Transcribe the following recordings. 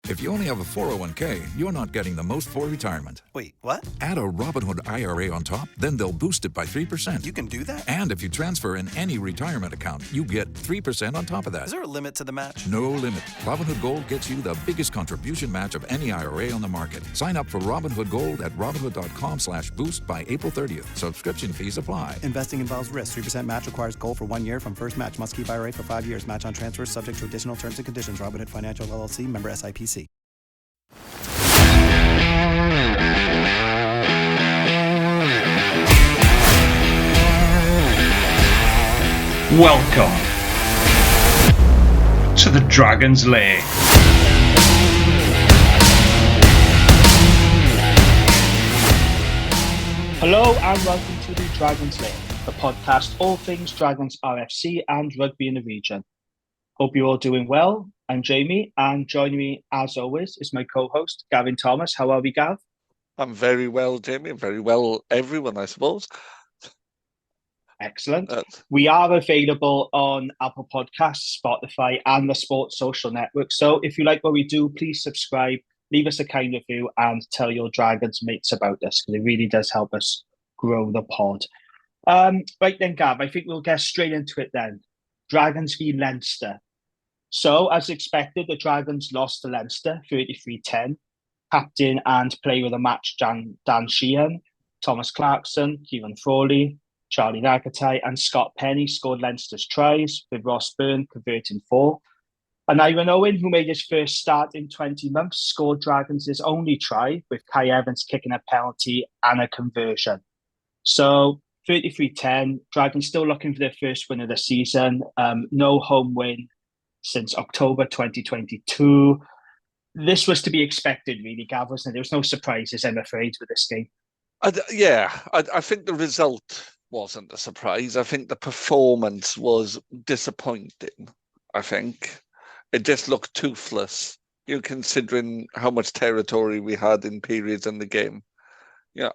If you only have a 401k, you're not getting the most for retirement. Wait, what? Add a Robinhood IRA on top, then they'll boost it by 3%. You can do that? And if you transfer in any retirement account, you get 3% on top of that. Is there a limit to the match? No limit. Robinhood Gold gets you the biggest contribution match of any IRA on the market. Sign up for Robinhood Gold at Robinhood.com/boost by April 30th. Subscription fees apply. Investing involves risk. 3% match requires gold for 1 year from first match. Must keep IRA for 5 years. Match on transfers subject to additional terms and conditions. Robinhood Financial LLC, member SIPC. Welcome to the Dragon's Lair. Hello and welcome to the Dragon's Lair, the podcast all things Dragons RFC and rugby in the region. Hope you're all doing well. I'm Jamie, and joining me, as always, is my co-host, Gavin Thomas. How are we, Gav? I'm very well, Jamie. Very well, everyone, I suppose. Excellent. We are available on Apple Podcasts, Spotify, and the Sports Social Network. So if you like what we do, please subscribe, leave us a kind review, and tell your Dragons mates about us, because it really does help us grow the pod. Right then, Gav, I think we'll get straight into it then. Dragons v Leinster. So, as expected, the Dragons lost to Leinster 33-10. Captain and player of the match, Dan Sheehan, Thomas Clarkson, Kieran Frawley, Charlie Lagatai and Scott Penny scored Leinster's tries, with Ross Byrne converting 4. And Ivan Owen, who made his first start in 20 months, scored Dragons' only try, with Kai Evans kicking a penalty and a conversion. So, 33-10, Dragons still looking for their first win of the season. No home win since October 2022. This was to be expected, really, Gav, wasn't it? There was no surprises, I'm afraid, with this game. I think the result wasn't a surprise. I think the performance was disappointing. I think it just looked toothless, considering how much territory we had in periods in the game.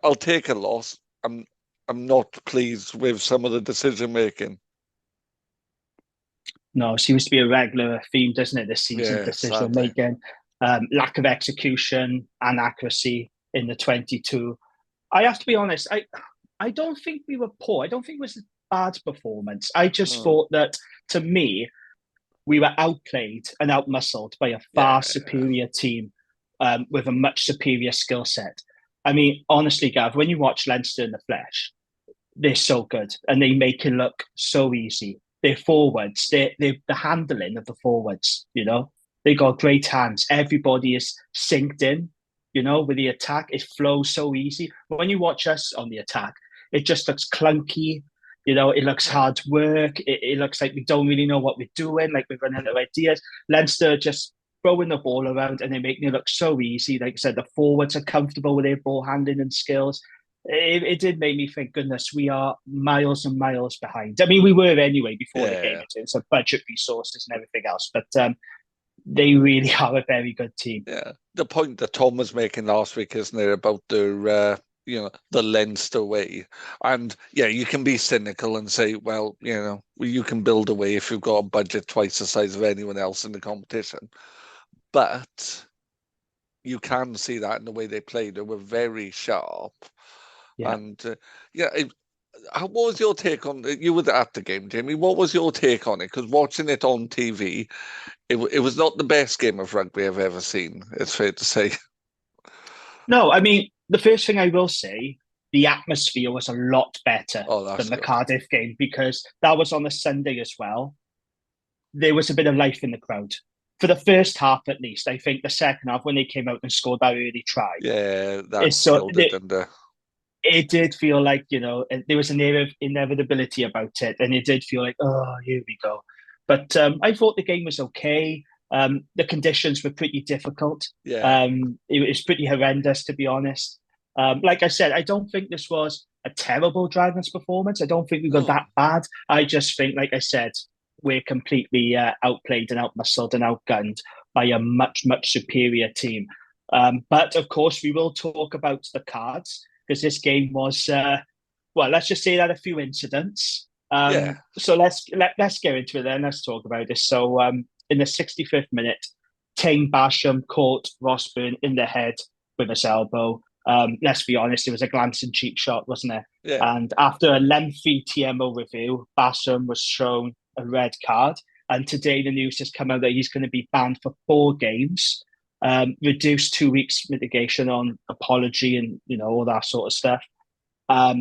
I'll take a loss. I'm not pleased with some of the decision making. No, it seems to be a regular theme, doesn't it, this season? Decision making, lack of execution and accuracy in the 22. I have to be honest, I don't think we were poor. I don't think it was a bad performance. I just thought that, to me, we were outplayed and outmuscled by a far superior team with a much superior skill set. I mean, honestly, Gav, when you watch Leinster in the flesh, they're so good and they make it look so easy. Their forwards, the handling of the forwards, they got great hands. Everybody is synced in, with the attack. It flows so easy. But when you watch us on the attack, it just looks clunky. It looks hard work. It looks like we don't really know what we're doing, like we're running out of ideas. Leinster just throwing the ball around and they're making it look so easy. Like I said, the forwards are comfortable with their ball handling and skills. It did make me think, goodness, we are miles and miles behind. I mean, we were anyway before the game in terms of budget resources and everything else, but they really are a very good team. Yeah, the point that Tom was making last week, isn't it, about the Leinster way? And you can be cynical and say, well, you can build a way if you've got a budget twice the size of anyone else in the competition. But you can see that in the way they played. They were very sharp. Yeah. And what was your take on it? You were at the game, Jamie. What was your take on it? Because watching it on TV, it was not the best game of rugby I've ever seen. It's fair to say. No, I mean, the first thing I will say, the atmosphere was a lot better than the Cardiff game, because that was on a Sunday as well. There was a bit of life in the crowd. For the first half, at least. I think the second half, when they came out and scored that early try. Yeah, that it did feel like, there was an air of inevitability about it. And it did feel like, oh, here we go. But I thought the game was okay. The conditions were pretty difficult. Yeah. It was pretty horrendous, to be honest. Like I said, I don't think this was a terrible Dragons performance. I don't think we were that bad. I just think, like I said, we're completely outplayed and outmuscled and outgunned by a much, much superior team. But of course, we will talk about the cards, because this game was, let's just say that a few incidents. So let's get into it then. Let's talk about this. So in the 65th minute, Tane Basham caught Ross Byrne in the head with his elbow. Let's be honest, it was a glancing cheap shot, wasn't it? Yeah. And after a lengthy TMO review, Basham was shown a red card. And today the news has come out that he's going to be banned for 4 games, reduced 2 weeks mitigation on apology and all that sort of stuff.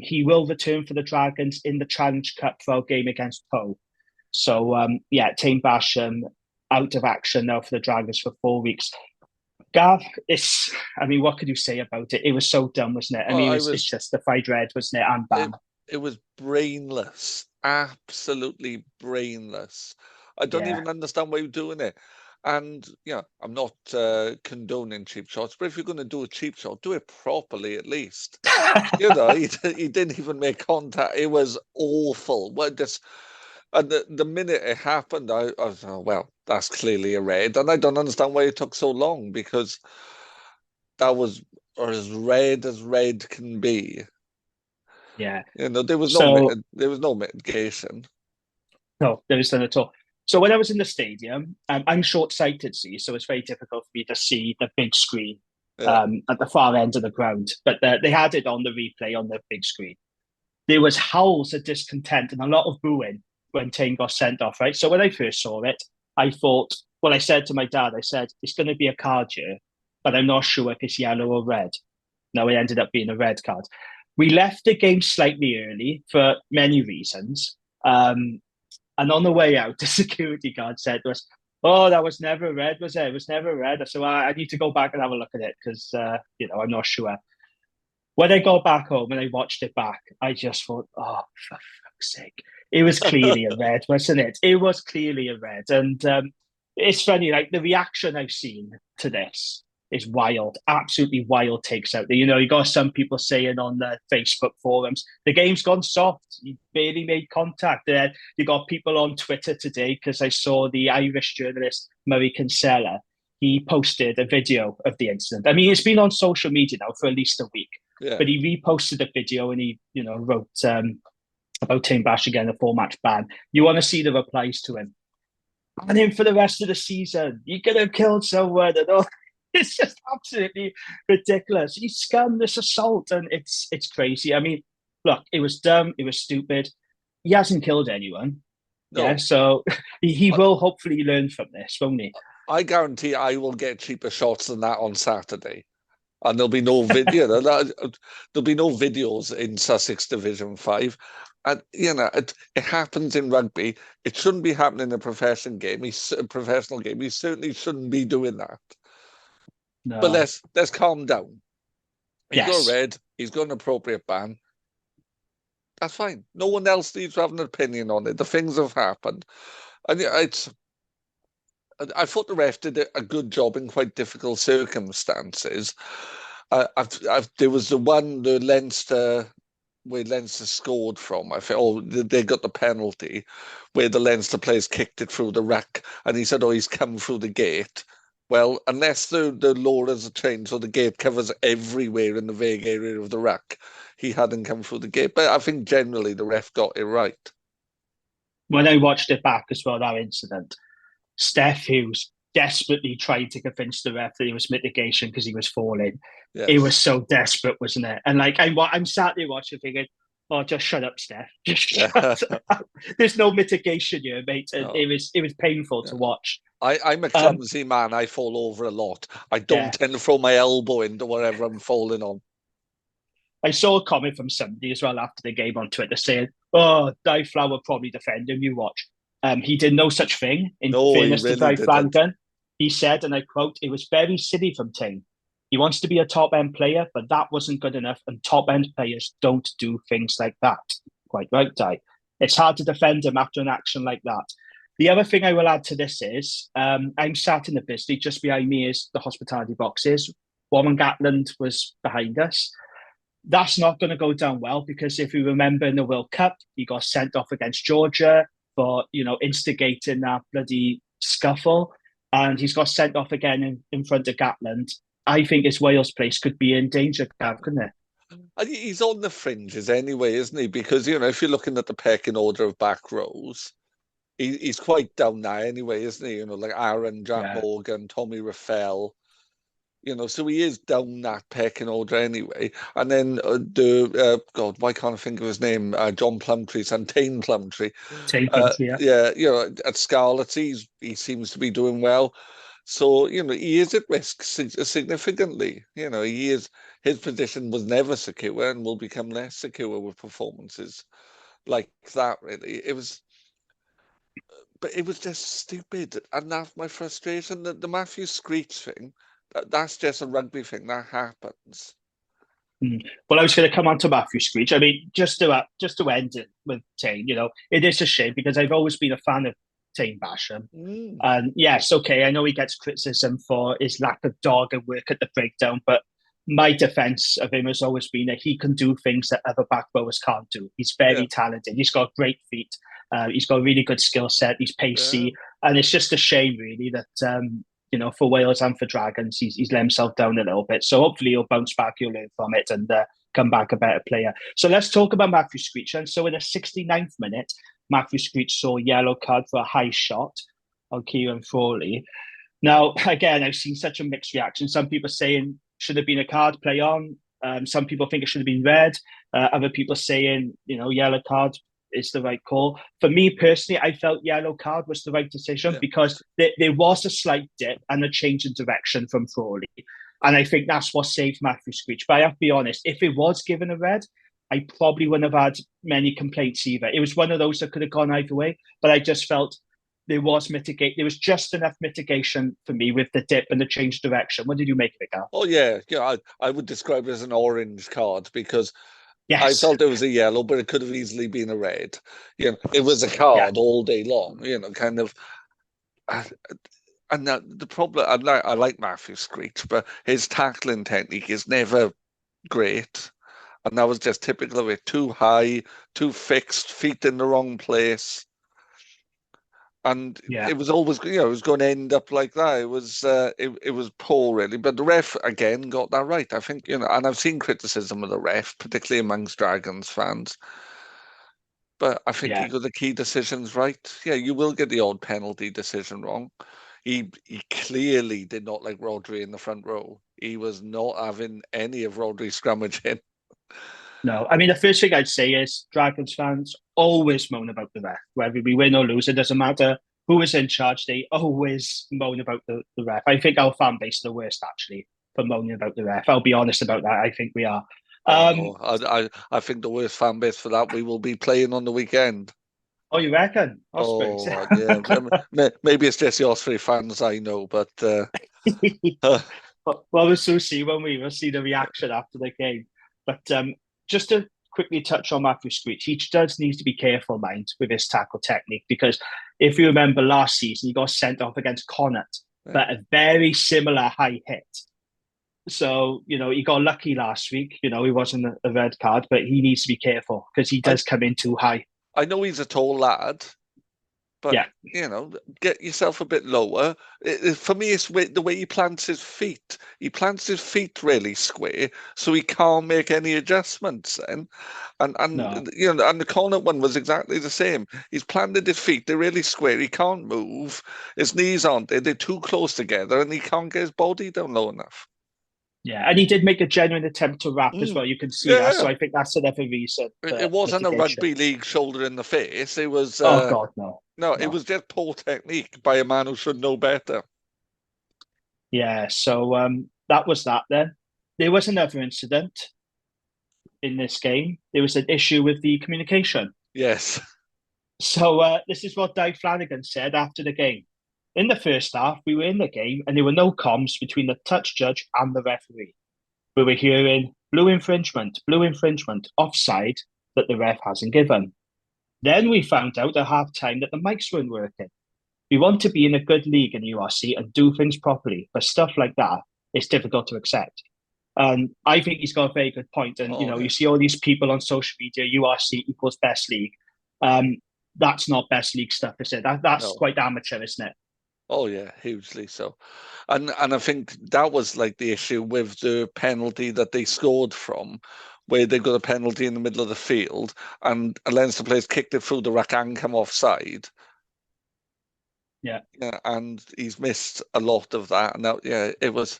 He will return for the Dragons in the Challenge Cup for our game against Poe. So Tane Basham out of action now for the Dragons for 4 weeks. Gav, what could you say about it? It was so dumb, wasn't it? It's justified red, wasn't it? And bam. It was brainless, absolutely brainless. I don't even understand why you're doing it. And I'm not condoning cheap shots, but if you're going to do a cheap shot, do it properly at least. He didn't even make contact. It was awful. And the minute it happened, I was, well, that's clearly a red. And I don't understand why it took so long, because that was as red can be. Yeah. There was no mitigation. No, there was none at all. So when I was in the stadium, I'm short-sighted, so it's very difficult for me to see the big screen at the far end of the ground. But they had it on the replay on the big screen. There was howls of discontent and a lot of booing when Tane got sent off, right? So when I first saw it, I thought, I said to my dad, I said, it's going to be a card here, but I'm not sure if it's yellow or red. No, it ended up being a red card. We left the game slightly early for many reasons. And on the way out, the security guard said to us, that was never red, was it? It was never red. So I need to go back and have a look at it because, I'm not sure. When I got back home and I watched it back, I just thought, for fuck's sake. It was clearly a red, wasn't it? It was clearly a red. And it's funny, like the reaction I've seen to this is wild, absolutely wild takes out there. You got some people saying on the Facebook forums, the game's gone soft. You barely made contact. Then you got people on Twitter today, because I saw the Irish journalist Murray Kinsella. He posted a video of the incident. It's been on social media now for at least a week. Yeah. But he reposted the video and he, wrote about Tane Basham getting a 4-match ban. You want to see the replies to him. And him for the rest of the season. You could have killed someone and all. It's just absolutely ridiculous. He's scum this assault, and it's crazy. Look, it was dumb. It was stupid. He hasn't killed anyone. No. Yeah, so he will hopefully learn from this, won't he? I guarantee I will get cheaper shots than that on Saturday. And there'll be no video. There'll be no videos in Sussex Division 5. And it happens in rugby. It shouldn't be happening in a professional game. He certainly shouldn't be doing that. No. But let's calm down. He's got a red. He's got an appropriate ban. That's fine. No one else needs to have an opinion on it. The things have happened, and I thought the ref did a good job in quite difficult circumstances. There was the Leinster where Leinster scored from. I felt they got the penalty where the Leinster players kicked it through the ruck, and he said, he's come through the gate. Well, unless the law has changed, so the gate covers everywhere in the vague area of the ruck, he hadn't come through the gate. But I think generally the ref got it right. When I watched it back as well, that incident, Steph Hughes desperately tried to convince the ref that it was mitigation because he was falling. Yes. It was so desperate, wasn't it? And I'm sat there watching thinking, just shut up, Steph. Just shut up. There's no mitigation here, mate. And it was painful to watch. I'm a clumsy man. I fall over a lot. I don't tend to throw my elbow into whatever I'm falling on. I saw a comment from somebody as well after the game on Twitter saying, Di Flower probably defend him, you watch. He did no such thing. In fairness to Di Flanagan, he said, and I quote, it was very silly from Tane. He wants to be a top-end player, but that wasn't good enough, and top-end players don't do things like that. Quite right, Di. It's hard to defend him after an action like that. The other thing I will add to this is, I'm sat in the Bisley, just behind me is the hospitality boxes. Warren Gatland was behind us. That's not going to go down well, because if you remember in the World Cup, he got sent off against Georgia for, instigating that bloody scuffle. And he's got sent off again in front of Gatland. I think his Wales place could be in danger, couldn't it? He's on the fringes anyway, isn't he? Because, if you're looking at the pecking order of back rows, he's quite down now anyway, isn't he? You know, like Aaron, Jack Morgan, Tommy Rafael. You know, so he is down that pecking order anyway. And then God, why can't I think of his name? John Plumtree, son Tane Plumtree. Yeah, you know, at Scarlets, he seems to be doing well. So, you know, he is at risk significantly. You know, his position was never secure and will become less secure with performances like that, really. But it was just stupid. And that's my frustration. The Matthew Screech thing, that's just a rugby thing. That happens. Well, I was going to come on to Matthew Screech. I mean, just to end it with Tane, you know, it is a shame because I've always been a fan of Tane Basham. And yes, okay, I know he gets criticism for his lack of dog and work at the breakdown, but my defense of him has always been that he can do things that other back rowers can't do. He's very talented. He's got great feet. He's got a really good skill set. He's pacey. And it's just a shame, really, that, you know, for Wales and for Dragons, he's let himself down a little bit. So hopefully he'll bounce back, he'll learn from it and come back a better player. So let's talk about Matthew Screech. And so in the 69th minute, Matthew Screech saw a yellow card for a high shot on Kieran Frawley. Now, again, I've seen such a mixed reaction. Some people saying should have been a card, play on. Some people think it should have been red. Other people saying, you know, yellow card is the right call. For me personally, I felt yellow card was the right decision because there was a slight dip and a change in direction from Frawley. And I think that's what saved Matthew Screech. But I have to be honest, if it was given a red, I probably wouldn't have had many complaints either. It was one of those that could have gone either way, but I just felt there was just enough mitigation for me with the dip and the change direction. What did you make of it, Gal? Oh, yeah. I would describe it as an orange card because I felt it was a yellow, but it could have easily been a red. You know, it was a card all day long, you know, kind of. And the problem, I like Matthew Screech, but his tackling technique is never great. And that was just typical of it. Too high, too fixed, feet in the wrong place. And it was always, you know, it was going to end up like that. It was poor, really. But the ref, again, got that right. I think, you know, and I've seen criticism of the ref, particularly amongst Dragons fans. But I think he got the key decisions right. Yeah, you will get the odd penalty decision wrong. He clearly did not like Rodri in the front row. He was not having any of Rodri scrummaging. No, I mean, the first thing I'd say is Dragons fans always moan about the ref. Whether we win or lose, it doesn't matter who is in charge. They always moan about the ref. I think our fan base is the worst, actually, for moaning about the ref. I'll be honest about that. I think we are. I think the worst fan base for that we will be playing on the weekend. Oh, you reckon? Yeah. Maybe it's just the Osprey fans I know, but... well, we'll soon see when we will see the reaction after the game. But just to quickly touch on Matthew Screech, he does need to be careful, mind, with his tackle technique, because if you remember last season, he got sent off against Connacht, but a very similar high hit. So, you know, he got lucky last week. You know, he wasn't a red card, but he needs to be careful because he does come in too high. I know he's a tall lad, but, you know, get yourself a bit lower. For me, it's the way he plants his feet. He plants his feet really square, so he can't make any adjustments then. You know, and the Connacht one was exactly the same. He's planted his feet, they're really square. He can't move. His knees aren't there. They're too close together, and he can't get his body down low enough. Yeah, and he did make a genuine attempt to wrap as well. You can see that, so I think that's another reason. It wasn't a rugby league shoulder in the face. It was... oh, God, no. No, it was just poor technique by a man who should know better. Yeah, so that was that then. There was another incident in this game. There was an issue with the communication. Yes. So this is what Dave Flanagan said after the game. In the first half, we were in the game and there were no comms between the touch judge and the referee. We were hearing blue infringement, offside that the ref hasn't given. Then we found out at half-time that the mics weren't working. We want to be in a good league in URC and do things properly, but stuff like that is difficult to accept. And I think he's got a very good point. And, you see all these people on social media, URC equals best league. That's not best league stuff, is it? That's quite amateur, isn't it? Oh, yeah, hugely so. And I think that was like the issue with the penalty that they scored from, where they got a penalty in the middle of the field and Leinster players kicked it through the rack and come offside. Yeah. And he's missed a lot of that. And now, it was.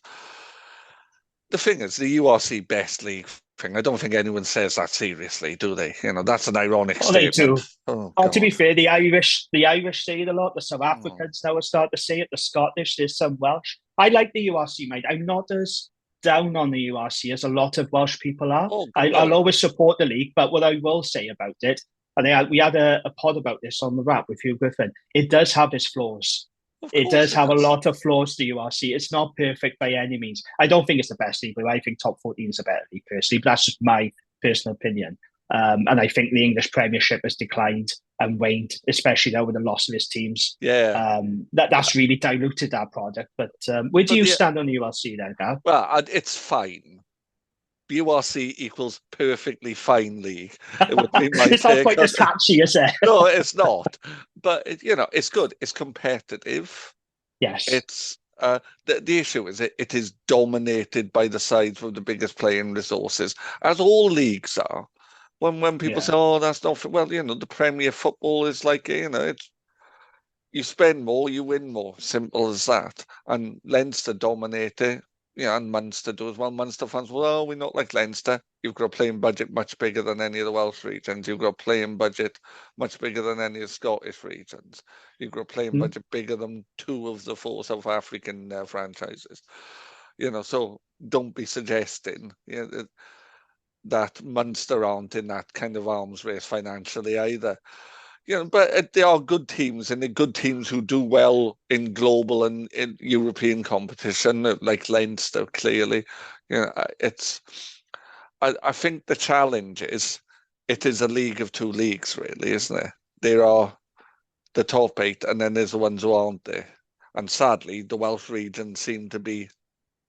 The thing is, the URC best league thing, I don't think anyone says that seriously, do they? That's an ironic Oh, they statement. do. Oh, To be God. fair, the Irish say it a lot. The South Africans now are starting to say it. The Scottish, there's some Welsh. I like the URC, mate. I'm not as down on the URC as a lot of Welsh people are. Oh, I'll no. always support the league, but what I will say about it, and we had a pod about this on the Wrap with Hugh Griffin, it does have its flaws. It does have a lot of flaws, the URC. It's not perfect by any means. I don't think it's the best league, but I think top 14 is a better league, personally. But that's just my personal opinion. And I think the English Premiership has declined and waned, especially now with the loss of his teams. Yeah. That's really diluted that product. But where do you stand on the URC then, Gav? Well, it's fine. URC equals perfectly fine league. It would be my It's not quite as catchy, is it? No, it's not. But it's good. It's competitive. Yes. It's the issue is it is dominated by the sides with the biggest playing resources, as all leagues are. When people say, "Oh, that's not," well, the Premier Football is like, it's you spend more, you win more. Simple as that. And Leinster dominate it. And Munster do as well. Munster fans, well, we're not like Leinster. You've got a playing budget much bigger than any of the Welsh regions. You've got a playing budget much bigger than any of the Scottish regions. You've got a playing budget bigger than 2 of the 4 South African franchises. So don't be suggesting that Munster aren't in that kind of arms race financially either. But they are good teams, and they're good teams who do well in global and in European competition, like Leinster, clearly. I think the challenge is, it is a league of 2 leagues, really, isn't it? There are the top 8, and then there's the ones who aren't there. And sadly, the Welsh region seem to be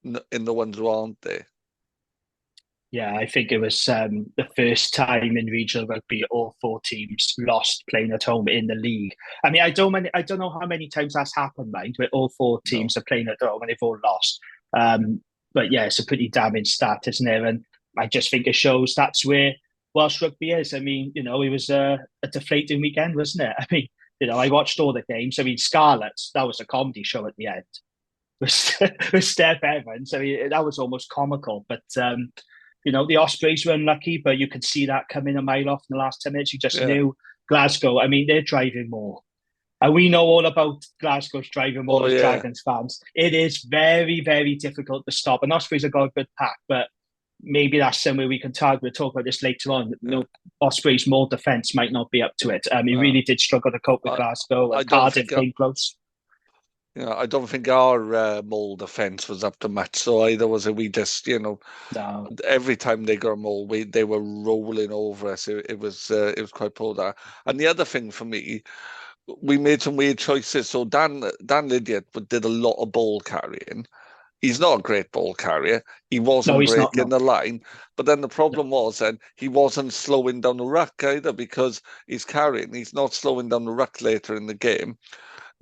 in the ones who aren't there. Yeah, I think it was the first time in regional rugby all 4 teams lost playing at home in the league. I mean, I don't know how many times that's happened, mind, where all 4 teams are playing at home and they've all lost. But yeah, it's a pretty damning stat, isn't it? And I just think it shows that's where Welsh rugby is. I mean, it was a deflating weekend, wasn't it? I mean, I watched all the games. I mean, Scarlets, that was a comedy show at the end with Steph Evans. I mean, that was almost comical, but the Ospreys were unlucky, but you could see that coming a mile off in the last 10 minutes. You just knew Glasgow. I mean, they're driving more. And we know all about Glasgow's driving more as Dragons fans. It is very, very difficult to stop. And Ospreys have got a good pack, but maybe that's somewhere we can target. We'll talk about this later on. Ospreys' more defence might not be up to it. He really did struggle to cope with Glasgow. And Cardiff came close. I don't think our Mole defence was up to much. So either was it, we just, every time they got a Mole, they were rolling over us. It was quite poor. And the other thing for me, we made some weird choices. So Dan Lydiate did a lot of ball carrying. He's not a great ball carrier. He wasn't breaking the line. But then the problem was then he wasn't slowing down the ruck either, because he's carrying. He's not slowing down the ruck later in the game.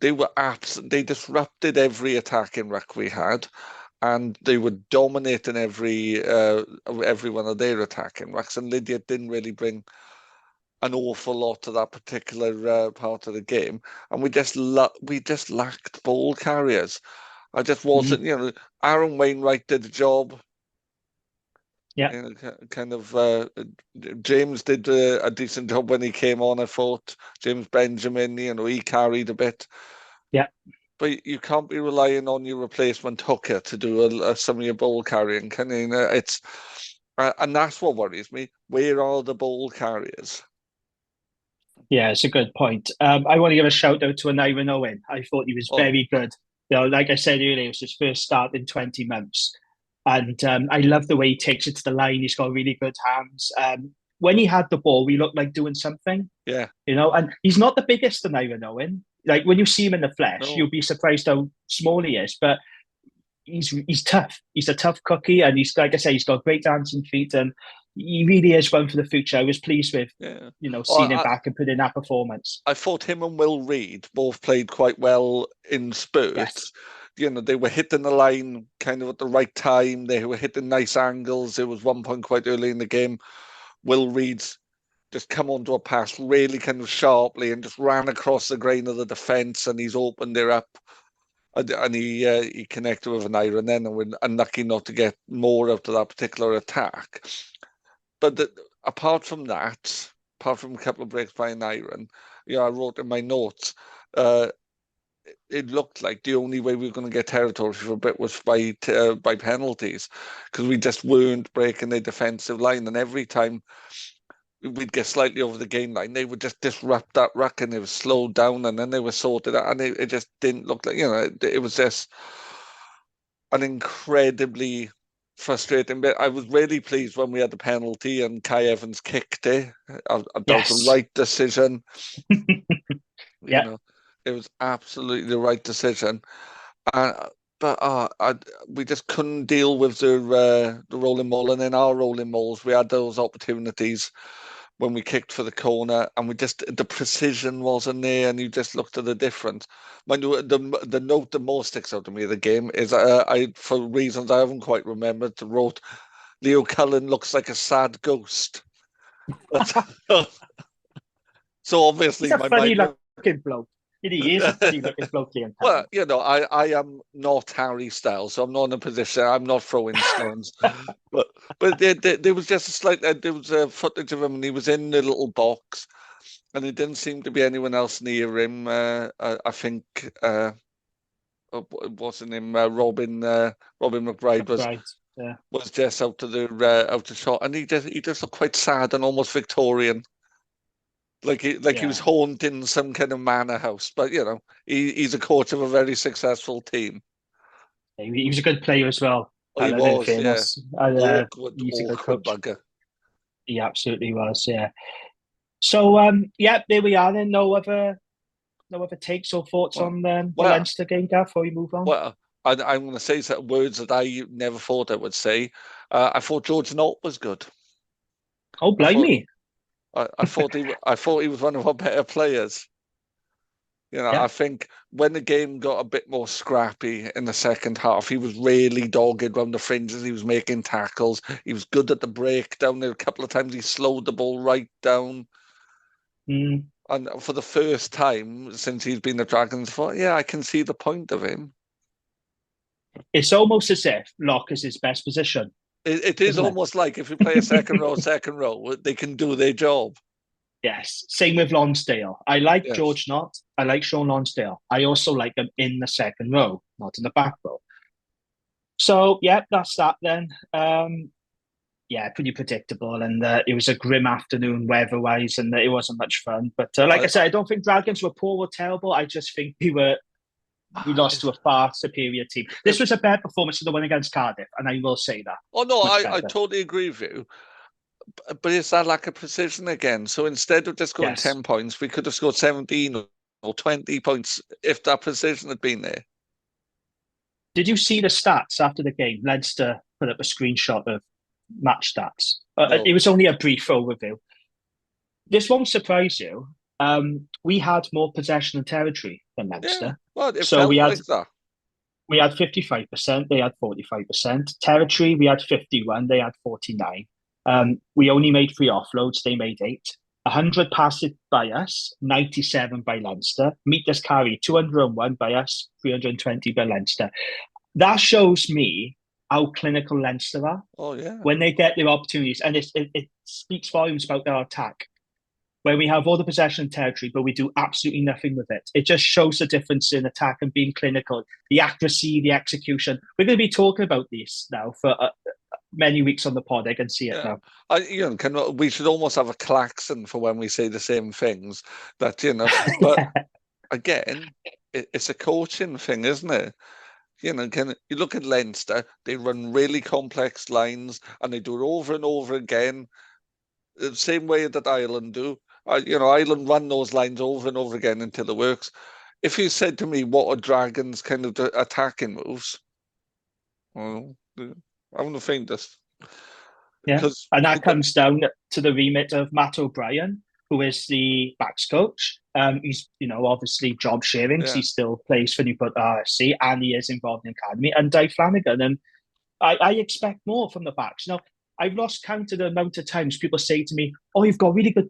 They disrupted every attacking ruck we had, and they were dominating every one of their attacking rucks. And Lydiate didn't really bring an awful lot to that particular part of the game, and we just lacked ball carriers. I just wasn't, Aaron Wainwright did the job. Yeah. James did a decent job when he came on, I thought. James Benjamin, he carried a bit. Yeah. But you can't be relying on your replacement hooker to do some of your ball carrying, can you? And that's what worries me. Where are the ball carriers? Yeah, it's a good point. I want to give a shout out to Aneurin Owen. I thought he was very good. Like I said earlier, it was his first start in 20 months. And I love the way he takes it to the line. He's got really good hands. When he had the ball, we looked like doing something. Yeah. And he's not the biggest Aneurin Owen. Like, when you see him in the flesh, you'll be surprised how small he is. But he's tough. He's a tough cookie. And he's, like I say, he's got great dancing feet. And he really is one for the future. I was pleased with, seeing him back and putting in that performance. I thought him and Will Reid both played quite well in spurts. Yes. They were hitting the line kind of at the right time. They were hitting nice angles. There was one point quite early in the game, Will Reid's just come onto a pass really kind of sharply and just ran across the grain of the defence, and he's opened it up. And he connected with an iron then, and we're unlucky not to get more out of that particular attack. But apart from that, apart from a couple of breaks by an iron, I wrote in my notes, it looked like the only way we were going to get territory for a bit was by penalties, because we just weren't breaking the defensive line, and every time we'd get slightly over the game line, they would just disrupt that ruck, and it was slowed down, and then they were sorted out, and it just didn't look like, it was just an incredibly frustrating bit. I was really pleased when we had the penalty and Kai Evans kicked it. That was the right decision. Yeah. It was absolutely the right decision. But we just couldn't deal with the rolling maul, and in our rolling mauls, we had those opportunities when we kicked for the corner, and the precision wasn't there, and you just looked at the difference. The note that most sticks out to me of the game is for reasons I haven't quite remembered, wrote, Leo Cullen looks like a sad ghost. So obviously, he's a funny looking bloke. He is a funny looking bloke. Well, I am not Harry Styles, so I'm not in a position. I'm not throwing stones. but there was just a slight. There was a footage of him, and he was in the little box, and there didn't seem to be anyone else near him. I think it wasn't him. Robin McBride was just out of shot, and he just looked quite sad and almost Victorian. Like he was haunting some kind of manor house, but he's a coach of a very successful team. He was a good player as well. He was, yeah. Awkward bugger. He absolutely was, yeah. So, there we are. Then no other takes or thoughts on the Leinster game, Gav, before we move on. Well, I'm going to say some words that I never thought I would say. I thought George Knott was good. Oh, blimey! I thought he was one of our better players. I think when the game got a bit more scrappy in the second half, he was really dogged around the fringes. He was making tackles. He was good at the breakdown. There were a couple of times he slowed the ball right down. And for the first time since he's been the Dragons, I thought, I can see the point of him. It's almost as if lock is his best position. It is almost like if you play a second row, they can do their job. Yes. Same with Lonsdale. I like George Knott. I like Sean Lonsdale. I also like them in the second row, not in the back row. So, that's that then. Pretty predictable. And it was a grim afternoon weather-wise, and it wasn't much fun. But like I said, I don't think Dragons were poor or terrible. I just think we lost to a far superior team. This was a better performance than the one against Cardiff, and I will say that. Oh, no, I totally agree with you. But it's that lack of precision again. So instead of just scoring 10 points, we could have scored 17 or 20 points if that precision had been there. Did you see the stats after the game? Leinster put up a screenshot of match stats. No. It was only a brief overview. This won't surprise you. We had more possession and territory than Leinster. Well, we had 55%, they had 45%. Territory, we had 51, they had 49. We only made 3 offloads, they made 8. 100 passes by us, 97 by Leinster. Meters carry, 201 by us, 320 by Leinster. That shows me how clinical Leinster are. Oh, yeah. When they get their opportunities, and it speaks volumes about their attack. When we have all the possession and territory, but we do absolutely nothing with it. It just shows the difference in attack and being clinical, the accuracy, the execution. We're going to be talking about this now for many weeks on the pod. I can see it now. We should almost have a klaxon for when we say the same things. But again, it's a coaching thing, isn't it? You look at Leinster, they run really complex lines and they do it over and over again, the same way that Ireland do. Ireland run those lines over and over again until it works. If you said to me, what are Dragons' kind of attacking moves? Well, I wouldn't think this. Yeah, and that comes down to the remit of Matt O'Brien, who is the backs coach. He's, obviously job sharing because he still plays for Newport RFC and he is involved in academy. And Dave Flanagan, and I expect more from the backs. I've lost count of the amount of times people say to me, "Oh, you've got a really good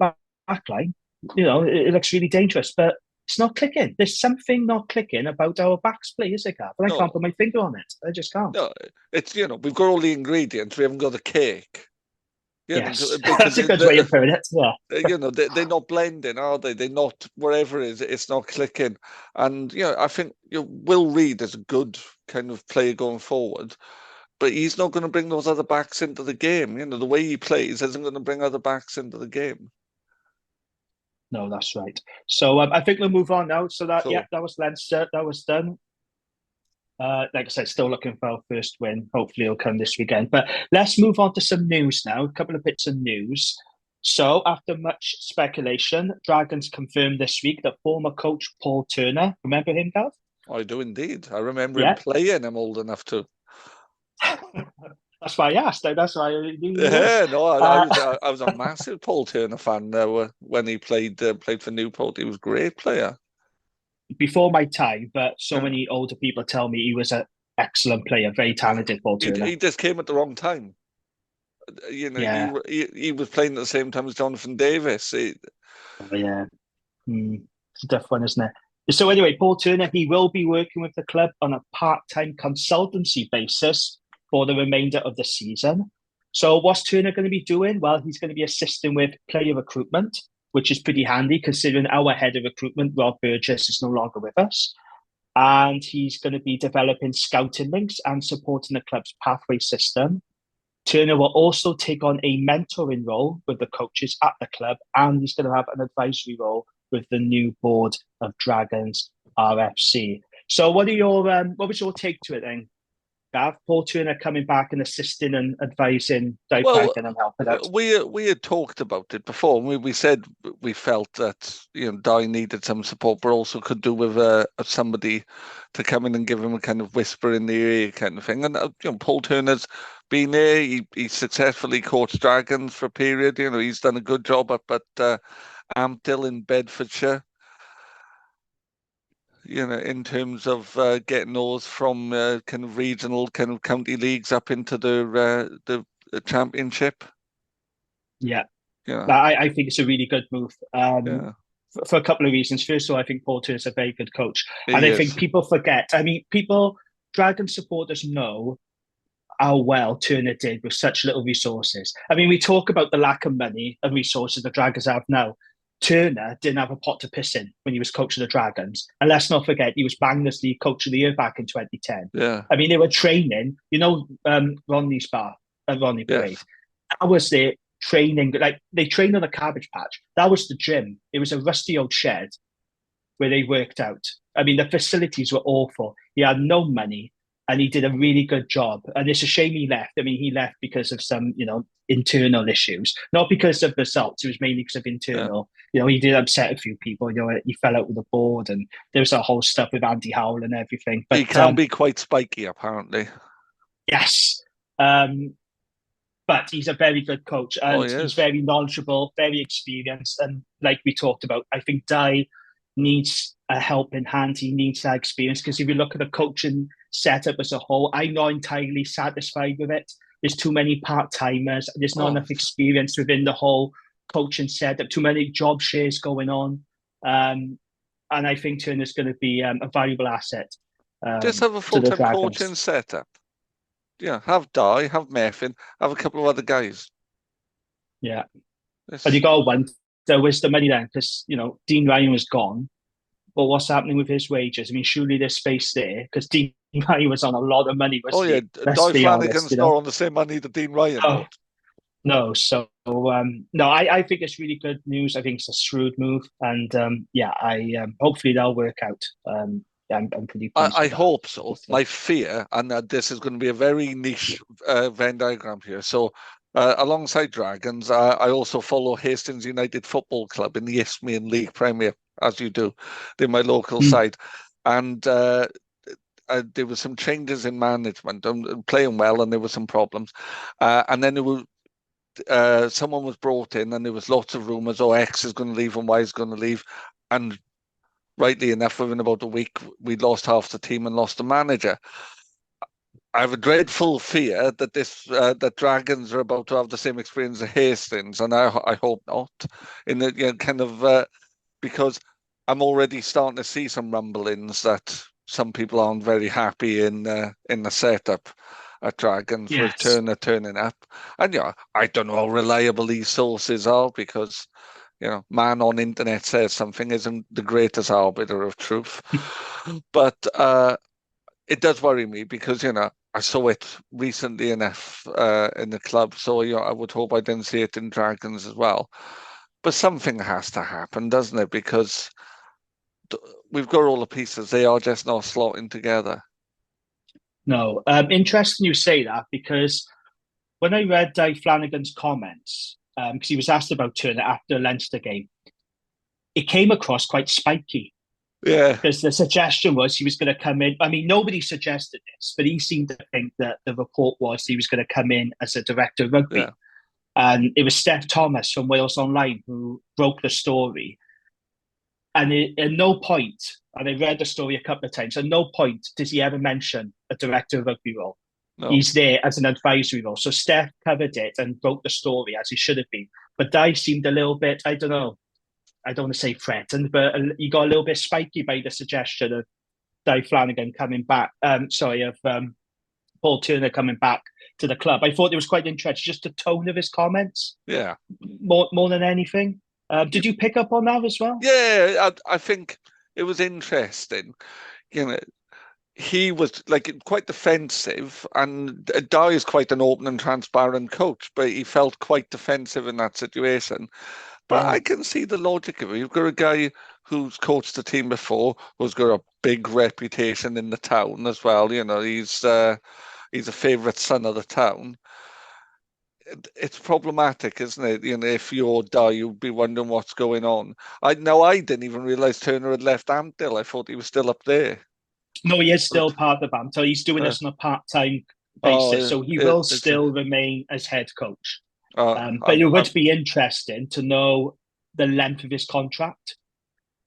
backline. You know, it looks really dangerous," but it's not clicking. There's something not clicking about our backs play, is it, Gav? And I can't put my finger on it. I just can't. No, it's, you know, we've got all the ingredients. We haven't got the cake. Yes, that's a good way of putting it. Yeah. You know, they're not blending, are they? They're not, wherever it is, it's not clicking. And, you know, I think Will Reid is a good kind of player going forward, but he's not going to bring those other backs into the game. You know, the way he plays isn't going to bring other backs into the game. No, that's right. So I think we'll move on now. So that, Cool. yeah, that was Leinster. That was done. Like I said, still looking for our first win. Hopefully it'll come this weekend. But let's move on to some news now. A couple of bits of news. So after much speculation, Dragons confirmed this week that former coach Paul Turner, remember him, Gav? I do indeed. I remember him playing. I'm old enough to. That's why I asked. That's why I knew. Yeah, no, I was a massive Paul Turner fan when he played for Newport. He was a great player. Before my time, but so many older people tell me he was an excellent player, very talented Paul Turner. He just came at the wrong time. You know, he was playing at the same time as Jonathan Davis. It's a tough one, isn't it? So anyway, Paul Turner, he will be working with the club on a part-time consultancy basis for the remainder of the season. So what's Turner going to be doing? Well, he's going to be assisting with player recruitment, which is pretty handy considering our head of recruitment, Rob Burgess, is no longer with us. And he's going to be developing scouting links and supporting the club's pathway system. Turner will also take on a mentoring role with the coaches at the club, and he's going to have an advisory role with the new board of Dragons RFC. So what was your take to it then, Gav? Paul Turner coming back and assisting and advising Di Franken and helping out. We had talked about it before. We said we felt that, you know, Di needed some support, but also could do with somebody to come in and give him a kind of whisper in the ear kind of thing. And you know, Paul Turner's been there. He successfully coached Dragons for a period. You know, he's done a good job up at Ampthill in Bedfordshire. You know, in terms of getting those from kind of regional, kind of county leagues up into the championship. Yeah, I think it's a really good move. For a couple of reasons. First of all, I think Paul Turner is a very good coach, and I think people forget. I mean, Dragon supporters know how well Turner did with such little resources. I mean, we talk about the lack of money and resources the Dragons have now. Turner didn't have a pot to piss in when he was coach of the Dragons. And let's not forget, he was Bangor's League Coach of the Year back in 2010. Yeah. I mean, they were training, you know, Ronnie Parade. Yes. That was their training. Like, they trained on a cabbage patch. That was the gym. It was a rusty old shed where they worked out. I mean, the facilities were awful. He had no money, and he did a really good job. And it's a shame he left. I mean, he left because of some, you know, internal issues, not because of results. It was mainly because of internal. You know, he did upset a few people. You know, he fell out with the board, and there was a whole stuff with Andy Howell and everything. But he can be quite spiky, apparently. Yes, but he's a very good coach, and he's very knowledgeable, very experienced, and like we talked about, I think Di needs a helping hand. He needs that experience, because if you look at the coaching setup as a whole, I'm not entirely satisfied with it. There's too many part-timers. There's not enough experience within the whole coaching setup. Too many job shares going on. And I think Turner's going to be a valuable asset. Just have a full-time coaching setup. Yeah, have Di, have Meffin, have a couple of other guys. Yeah. And you got to wonder, where's the money then? Because, you know, Dean Ryan was gone. But what's happening with his wages? I mean, surely there's space there, because Dean Ryan was on a lot of money. Di Flanagan's not on the same money that Dean Ryan got. No, so I think it's really good news. I think it's a shrewd move, and hopefully that'll work out. I'm pretty pleased. I hope so. My fear, and this is going to be a very niche Venn diagram here. So, alongside Dragons, I also follow Hastings United Football Club in the Isthmian League Premier, as you do. They're my local side, and there were some changes in management. I'm playing well, and there were some problems, and then there were. Someone was brought in, and there was lots of rumours. Oh, X is going to leave and Y is going to leave, and rightly enough, within about a week, we lost half the team and lost the manager. I have a dreadful fear that that Dragons are about to have the same experience as Hastings, and I hope not. In the kind of because I'm already starting to see some rumblings that some people aren't very happy in the setup at Dragons with Turner turning up, and I don't know how reliable these sources are because man on internet says something isn't the greatest arbiter of truth, but it does worry me because I saw it recently enough in the club, so I would hope I didn't see it in Dragons as well. But something has to happen, doesn't it? Because we've got all the pieces; they are just not slotting together. No, interesting you say that because when I read Dave Flanagan's comments, because he was asked about Turner after the Leinster game, it came across quite spiky. Yeah. Because the suggestion was he was going to come in. I mean, nobody suggested this, but he seemed to think that the report was he was going to come in as a director of rugby. Yeah. And it was Steph Thomas from Wales Online who broke the story. And at no point, and I read the story a couple of times, at no point does he ever mention a director of rugby role. No. He's there as an advisory role. So Steph covered it and broke the story as he should have been. But Dave seemed a little bit, I don't know, I don't want to say threatened, but he got a little bit spiky by the suggestion of Dave Flanagan coming back. Paul Turner coming back to the club. I thought it was quite interesting, just the tone of his comments. Yeah. More than anything. Did you pick up on that as well? Yeah, I think it was interesting. He was quite defensive, and Dye is quite an open and transparent coach, but he felt quite defensive in that situation. But I can see the logic of it. You've got a guy who's coached the team before, who's got a big reputation in the town as well. He's a favourite son of the town. It's problematic, isn't it? If you're Dye, you'd be wondering what's going on. I didn't even realise Turner had left Ampthill. I thought he was still up there. No, he is still part of Ampthill. He's doing this on a part-time basis, so he will still remain as head coach. But it would be interesting to know the length of his contract.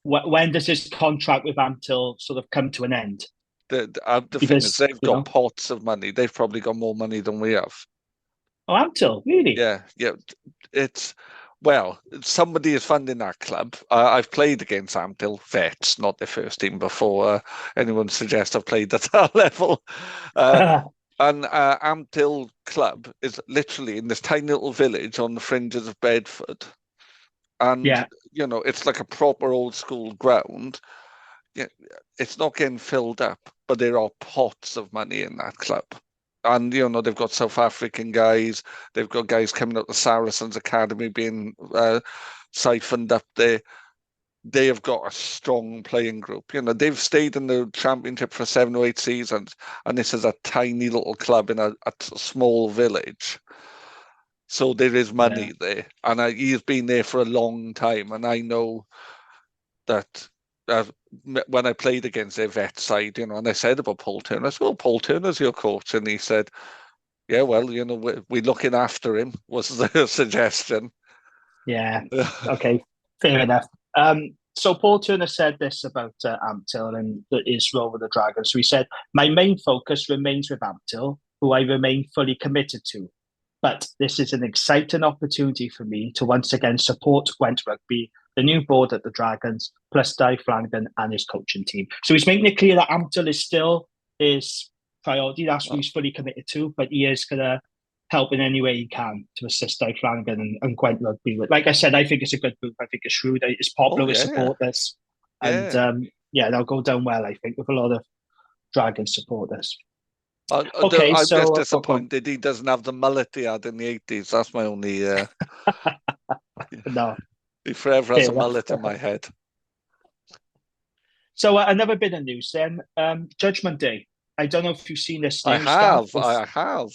When does his contract with Ampthill sort of come to an end? The thing is, they've got pots of money. They've probably got more money than we have. Oh, Ampthill, really? Yeah. Somebody is funding that club. I've played against Ampthill vets, not their first team before anyone suggests I've played at that level. And Ampthill Club is literally in this tiny little village on the fringes of Bedford. And, it's like a proper old school ground. Yeah, it's not getting filled up, but there are pots of money in that club. And, they've got South African guys. They've got guys coming up the Saracens Academy being siphoned up there. They have got a strong playing group. They've stayed in the championship for 7 or 8 seasons, and this is a tiny little club in a small village. So there is money there, and he's been there for a long time. And I know that when I played against their vet side, and I said about Paul Turner, I said, "Well, Paul Turner's your coach," and he said, "Yeah, well, we're looking after him," was the suggestion. Yeah. Okay. Fair enough. So Paul Turner said this about Ampthill and his role with the Dragons. So he said, "My main focus remains with Ampthill, who I remain fully committed to. But this is an exciting opportunity for me to once again support Gwent Rugby, the new board at the Dragons, plus Dave Flanagan and his coaching team." So he's making it clear that Ampthill is still his priority. That's what he's fully committed to, but he is going to help in any way he can to assist Dave Flanagan and Gwent Rugby. Like I said, I think it's a good move. I think it's shrewd. It's popular with supporters. And they'll go down well, I think, with a lot of Dragon supporters. I'm just disappointed he doesn't have the mullet he had in the 80s. That's my only... No. He forever has a mullet in my head. So another bit of news then. Judgment Day. I don't know if you've seen this news. I have.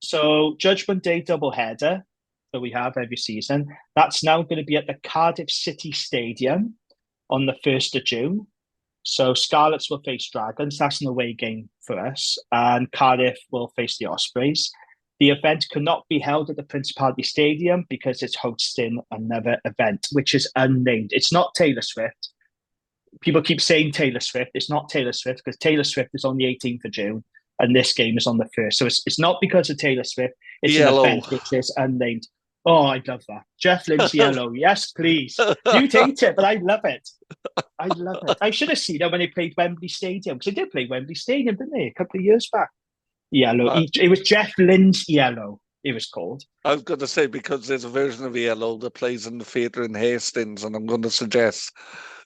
So Judgment Day doubleheader that we have every season, that's now going to be at the Cardiff City Stadium on the 1st of June. So Scarlets will face Dragons. That's an away game for us. And Cardiff will face the Ospreys. The event cannot be held at the Principality Stadium because it's hosting another event, which is unnamed. It's not Taylor Swift. People keep saying Taylor Swift. It's not Taylor Swift because Taylor Swift is on the 18th of June. and this game is on the 1st. So it's not because of Taylor Swift. It's Yellow. an event which is unnamed. Oh, I love that. Jeff Lynne's yellow. Yes, please. You hate it, but I love it. I love it. I should have seen it when they played Wembley Stadium, because they did play Wembley Stadium, didn't they, a couple of years back? Yellow. It was Jeff Lynne's yellow, it was called. I was going to say, because there's a version of yellow that plays in the theatre in Hastings, and I'm going to suggest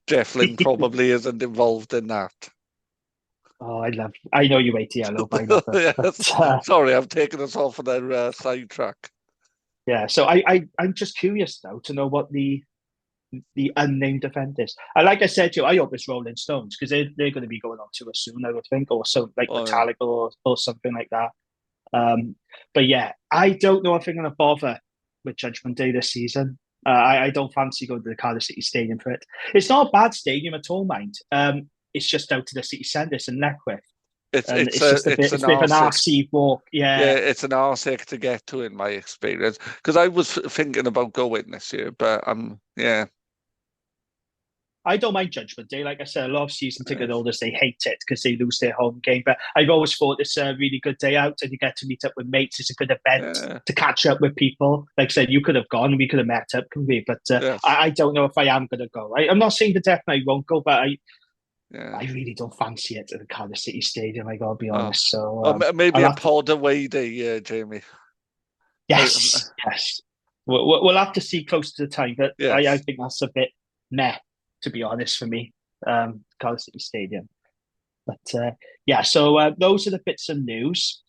Jeff Lynne probably isn't involved in that. Oh, I know you hate yellow, but I love it. Yes. But, sorry, I've taken us off on their sidetrack. Yeah, so I'm just curious now to know what the unnamed event is. And like I said to you, I hope it's Rolling Stones, because they're going to be going on tour soon, I would think, or so like Metallica or something like that. But yeah, I don't know if I'm going to bother with Judgment Day this season. I don't fancy going to the Cardiff City Stadium for it. It's not a bad stadium at all, mind. It's just out to the city centre, it's in Leckwith. It's a bit of an RC walk. Yeah, it's an arse to get to, in my experience. Because I was thinking about going this year, but yeah. I don't mind Judgment Day. Like I said, a lot of season ticket holders, they hate it because they lose their home game. But I've always thought it's a really good day out, and you get to meet up with mates. It's a good event to catch up with people. Like I said, you could have gone, we could have met up, couldn't we? But I don't know if I am going to go. I'm not saying the definitely won't go, but I really don't fancy it at the Cardiff City Stadium, I got to be honest. So maybe a pod away day, Jamie. Yes. We'll have to see close to the time, but I think that's a bit meh, to be honest, for me, Cardiff City Stadium. But so those are the bits of news.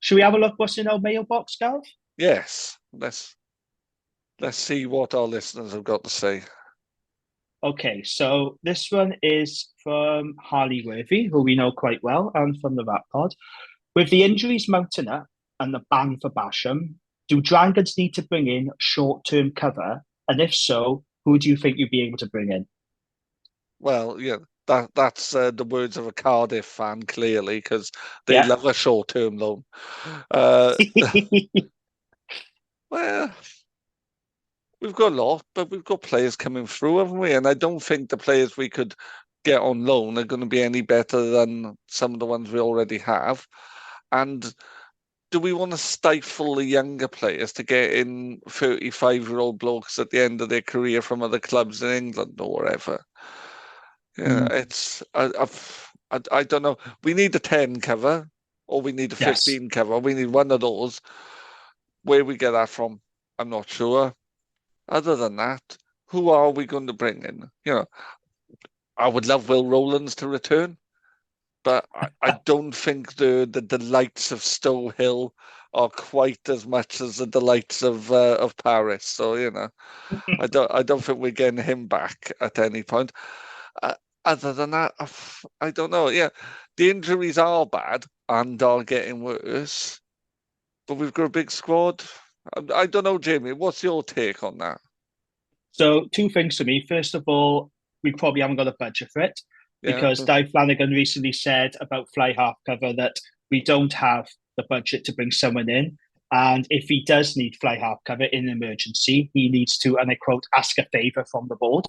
Should we have a look what's in our mailbox, Gav? Yes, let's see what our listeners have got to say. Okay, so this one is from Harley Worthy, who we know quite well, and from the Rat Pod. With the injuries mounting up and the ban for Basham, do Dragons need to bring in short-term cover? And if so, who do you think you'd be able to bring in? Well, yeah, that's the words of a Cardiff fan, clearly, because they love a short-term loan. Well, we've got a lot, but we've got players coming through, haven't we? And I don't think the players we could get on loan are going to be any better than some of the ones we already have. And do we want to stifle the younger players to get in 35-year-old blokes at the end of their career from other clubs in England or wherever? Yeah, it's I don't know. We need a 10 cover, or we need a 15 cover. We need one of those. Where we get that from, I'm not sure. Other than that, who are we going to bring in? I would love Will Rowlands to return, but I don't think the delights of Stowhill are quite as much as the delights of Paris. So I don't think we're getting him back at any point. Other than that, I don't know. Yeah, the injuries are bad and are getting worse, but we've got a big squad. I don't know, Jamie. What's your take on that? So, two things for me. First of all, we probably haven't got a budget for it, because Dave Flanagan recently said about fly half cover that we don't have the budget to bring someone in. And if he does need fly half cover in an emergency, he needs to, and I quote, ask a favour from the board.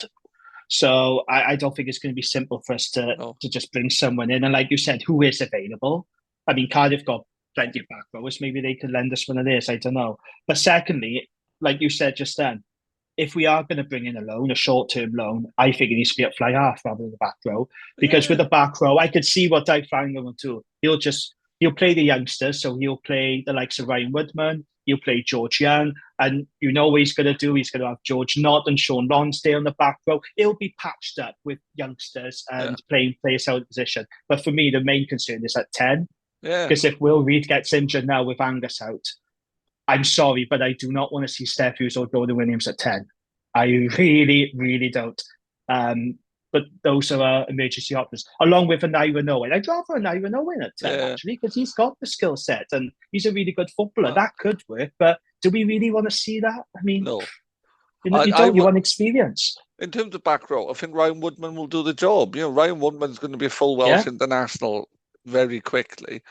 So I don't think it's going to be simple for us to just bring someone in. And like you said, who is available? I mean, Cardiff got plenty of back rowers. Maybe they could lend us one of theirs. I don't know. But secondly, like you said just then, if we are going to bring in a loan, a short-term loan, I think it needs to be at fly half rather than the back row. Because with the back row, I could see what Dave Flanagan will do. He'll play the youngsters, so he'll play the likes of Ryan Woodman, he'll play George Young, and you know what he's going to do? He's going to have George Nott and Sean Lonsdale in the back row. It'll be patched up with youngsters and playing players out of position. But for me, the main concern is at 10. Because if Will Reid gets injured now with Angus out, I'm sorry, but I do not want to see Steph Hughes or Jordan Williams at 10. I really, really don't. But those are our emergency options, along with an Ivan Owen. I'd rather an Ivan Owen at 10, actually, because he's got the skill set and he's a really good footballer. That could work, but do we really want to see that? I mean, no. You want experience. In terms of back row, I think Ryan Woodman will do the job. Ryan Woodman's going to be a full Welsh international very quickly.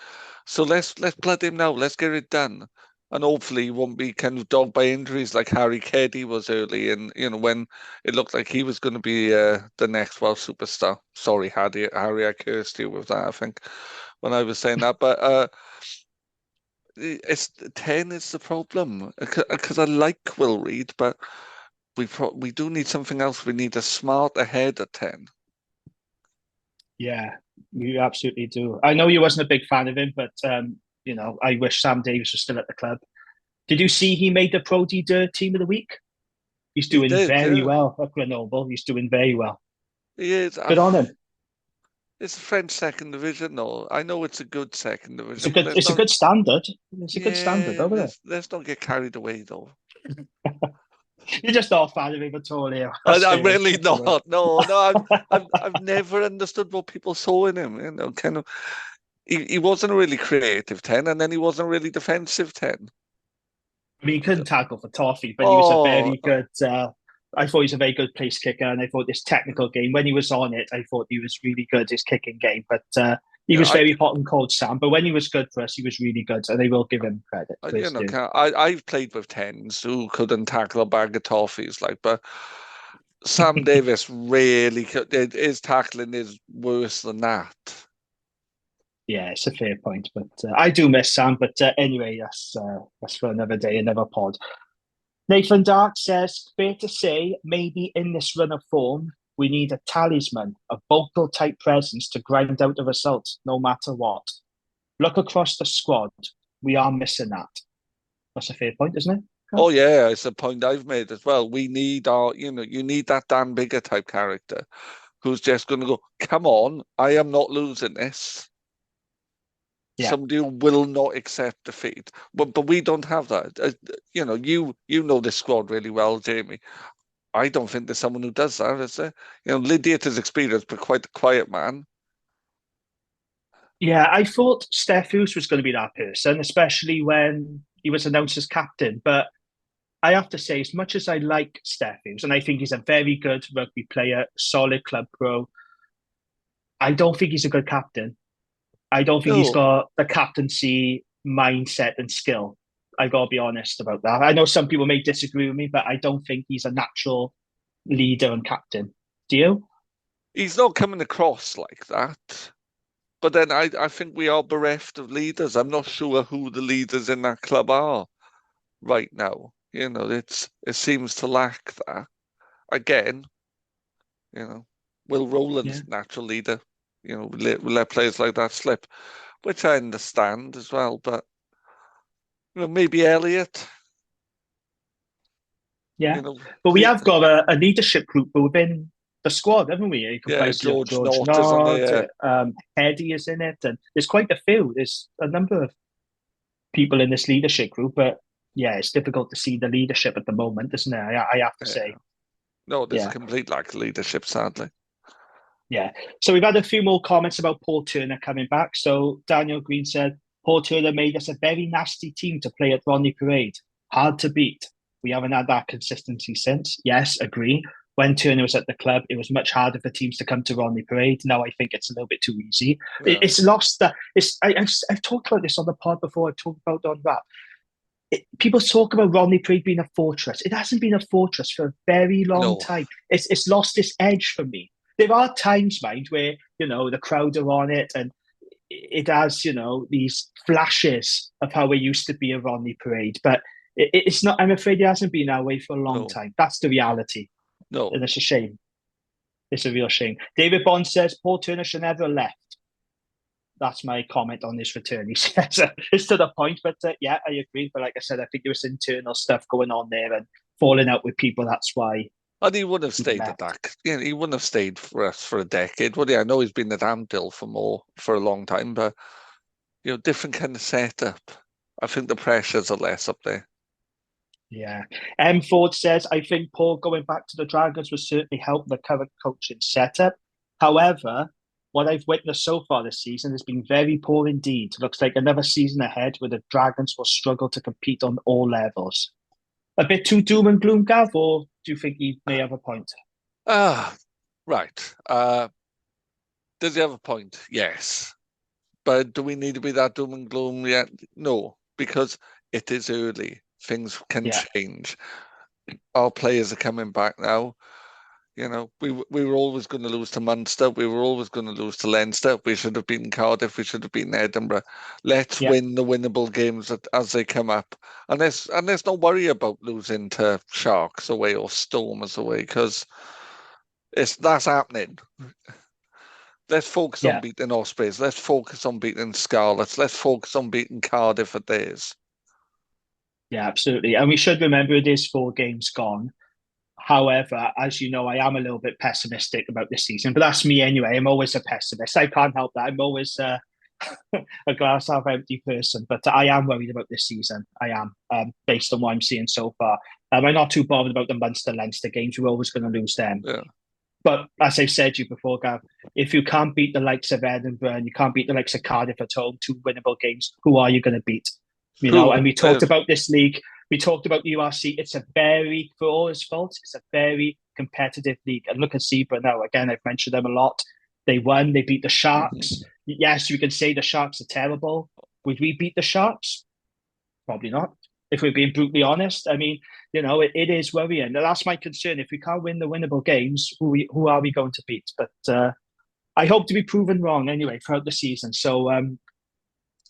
So let's blood him now. Let's get it done. And hopefully he won't be kind of dogged by injuries like Harry Keddy was early in, when it looked like he was going to be the next Welsh superstar. Sorry, Harry, I cursed you with that, I think. when I was saying that, but it's 10 is the problem because I like Will Reed, but we do need something else. We need a smart ahead at 10. Yeah, you absolutely do. I know you wasn't a big fan of him, but I wish Sam Davies was still at the club. Did you see he made the Pro D Team of the Week? He's doing very well at Grenoble. He's doing very well. He is. Good on him. It's a French second division, though. I know it's a good second division. It's a good standard. It's a good standard over there. Let's not get carried away, though. You're just not a fan of him at all, Leo. I'm really not. No. I've never understood what people saw in him. You know, kind of. He wasn't a really creative 10, and then he wasn't a really defensive 10. I mean, he couldn't tackle for toffee, but he was a very good. I thought he was a very good place kicker, and I thought this technical game, when he was on it, I thought he was really good, his kicking game. But he was very hot and cold, Sam. But when he was good for us, he was really good, and I will give him credit. I've played with 10s who couldn't tackle a bag of toffees, but Sam Davies really could. His tackling is worse than that. Yeah, it's a fair point, but I do miss Sam. But anyway, that's for another day, another pod. Nathan Dark says, fair to say, maybe in this run of form, we need a talisman, a vocal type presence to grind out the result, no matter what. Look across the squad. We are missing that. That's a fair point, isn't it? Oh, yeah, it's a point I've made as well. We need you need that Dan Biggar type character who's just going to go, come on, I am not losing this. Yeah. Somebody who will not accept defeat, but we don't have that. You know this squad really well, Jamie. I don't think there's someone who does that, is there? Lydiate is experienced, but quite a quiet man. Yeah, I thought Steph Hughes was going to be that person, especially when he was announced as captain. But I have to say, as much as I like Steph Hughes, and I think he's a very good rugby player, solid club pro, I don't think he's a good captain. I don't think he's got the captaincy mindset and skill. I've got to be honest about that. I know some people may disagree with me, but I don't think he's a natural leader and captain. Do you? He's not coming across like that. But then I think we are bereft of leaders. I'm not sure who the leaders in that club are right now. It seems to lack that. Again, Will Rowland's natural leader. We let players like that slip, which I understand as well. But maybe Elliot. Yeah, but we have got a leadership group within the squad, haven't we? George Nott is in it. Eddie is in it, and there's quite a few. There's a number of people in this leadership group, but yeah, it's difficult to see the leadership at the moment, isn't it? I have to say. No, there's a complete lack of leadership, sadly. Yeah. So we've had a few more comments about Paul Turner coming back. So Daniel Green said, Paul Turner made us a very nasty team to play at Rodney Parade. Hard to beat. We haven't had that consistency since. Yes, agree. When Turner was at the club, it was much harder for teams to come to Rodney Parade. Now I think it's a little bit too easy. Yeah. It's lost that. I've talked about this on the pod before. I've talked about it on rap. People talk about Rodney Parade being a fortress. It hasn't been a fortress for a very long time. It's lost its edge for me. There are times, mind, where, the crowd are on it and it has, these flashes of how it used to be a Rodney Parade. But it's not, I'm afraid it hasn't been that way for a long time. That's the reality. No. And it's a shame. It's a real shame. David Bond says, Paul Turner should never have left. That's my comment on his return. He says it's to the point, but yeah, I agree. But like I said, I think there was internal stuff going on there and falling out with people. That's why. And he wouldn't have stayed at that. He wouldn't have stayed for us for a decade, would he? I know he's been at Ampthill for a long time, but different kind of setup. I think the pressures are less up there. Yeah. M. Ford says, I think Paul going back to the Dragons will certainly help the current coaching setup. However, what I've witnessed so far this season has been very poor indeed. Looks like another season ahead where the Dragons will struggle to compete on all levels. A bit too doom and gloom, Gav, or do you think he may have a point? Right. Does he have a point? Yes. But do we need to be that doom and gloom yet? No, because it is early. Things can change. Our players are coming back now. You know, we were always going to lose to Munster. We were always going to lose to Leinster. We should have beaten Cardiff. We should have beaten Edinburgh. Let's win the winnable games as they come up. And there's no worry about losing to Sharks away or Stormers away, because that's happening. Let's focus on beating Ospreys. Let's focus on beating Scarlets. Let's focus on beating Cardiff at theirs. Yeah, absolutely. And we should remember it is 4 games gone. However, as you know, I am a little bit pessimistic about this season, but that's me anyway. I'm always a pessimist. I can't help that. I'm always a glass half empty person, but I am worried about this season. I am, based on what I'm seeing so far. I'm not too bothered about the Munster-Leinster games. We're always going to lose them. Yeah. But as I've said to you before, Gav, if you can't beat the likes of Edinburgh and you can't beat the likes of Cardiff at home, 2 winnable games, who are you going to beat? You know, and we talked about this league. We talked about the URC. It's a very, for all its faults, it's a very competitive league. And look at Zebra now. Again, I've mentioned them a lot. They won. They beat the Sharks. Yes, you can say the Sharks are terrible. Would we beat the Sharks? Probably not. If we're being brutally honest, I mean, you know, it is worrying. That's my concern. If we can't win the winnable games, who are we going to beat? But I hope to be proven wrong anyway throughout the season. So,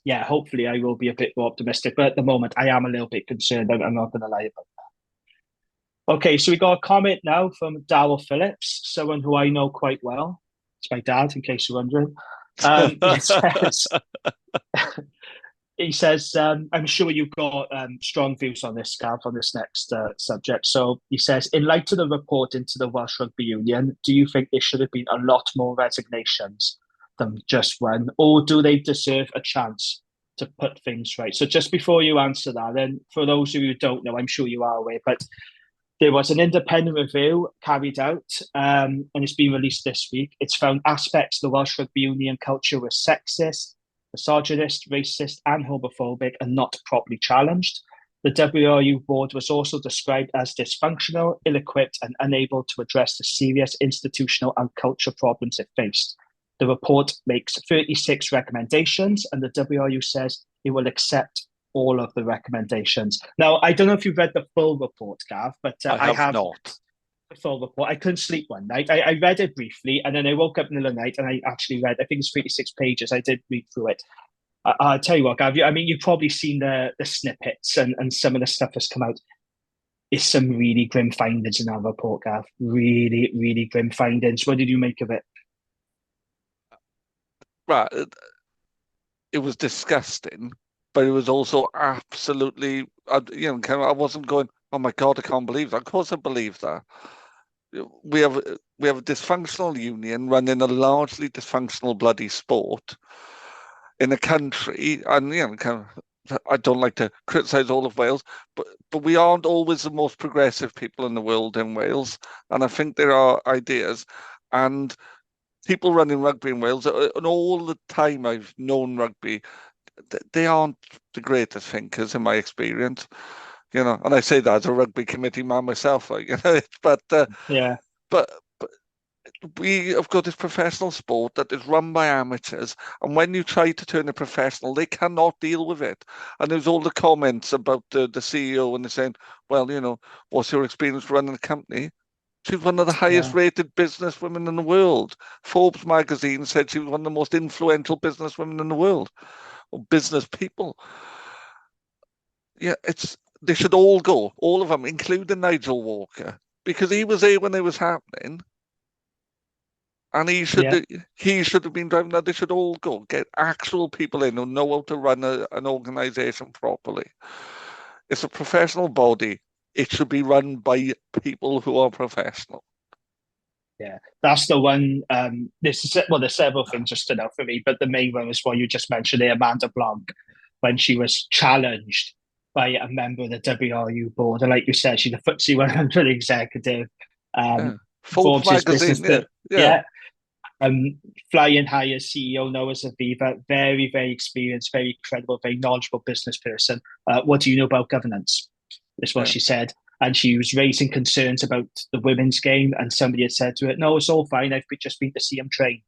yeah, hopefully I will be a bit more optimistic. But at the moment, I am a little bit concerned. I'm not going to lie about that. Okay, so we got a comment now from Darryl Phillips, someone who I know quite well. It's my dad, in case you're wondering. He says, I'm sure you've got strong views on this, Gav, on this next subject. So he says, in light of the report into the Welsh Rugby Union, do you think there should have been a lot more resignations than just one, or do they deserve a chance to put things right? So just before you answer that, then for those of you who don't know, I'm sure you are aware, but there was an independent review carried out, and it's been released this week. It's found aspects of the Welsh Rugby Union culture were sexist, misogynist, racist, and homophobic, and not properly challenged. The WRU board was also described as dysfunctional, ill-equipped, and unable to address the serious institutional and culture problems it faced. The report makes 36 recommendations, and the WRU says it will accept all of the recommendations. Now, I don't know if you've read the full report, Gav, but I have not. The full report. I couldn't sleep one night. I read it briefly, and then I woke up in the middle of the night and I actually read, I think it's 36 pages. I did read through it. I'll tell you what, Gav, I mean, you've probably seen the snippets and some of the stuff that's come out. It's some really grim findings in that report, Gav. Really, really grim findings. What did you make of it? Right. It was disgusting, but it was also absolutely, I wasn't going, oh my God, I can't believe that. Of course I believe that. We have a dysfunctional union running a largely dysfunctional bloody sport in a country, and I don't like to criticise all of Wales, but we aren't always the most progressive people in the world in Wales, and I think there are ideas, and people running rugby in Wales, and all the time I've known rugby, they aren't the greatest thinkers in my experience, and I say that as a rugby committee man myself, but we have got this professional sport that is run by amateurs, and when you try to turn it professional, they cannot deal with it. And there's all the comments about the CEO, and they're saying, well, what's your experience running a company? She's one of the highest rated business women in the world. Forbes magazine said she was one of the most influential business women in the world, or business people. Yeah, they should all go, all of them, including Nigel Walker, because he was there when it was happening, and he should have been driving that. They should all go. Get actual people in who know how to run an organisation properly. It's a professional body. It should be run by people who are professional. Yeah, that's the one. There's several things that stood out for me, but the main one was what you just mentioned there, Amanda Blanc, when she was challenged by a member of the WRU board. And like you said, she's a FTSE 100 executive. Forbes magazine, flying high as CEO Noah Zaviva, very, very experienced, very credible, very knowledgeable business person. What do you know about governance? Is what she said. And she was raising concerns about the women's game, and somebody had said to her, no, it's all fine, I've just been to see him train.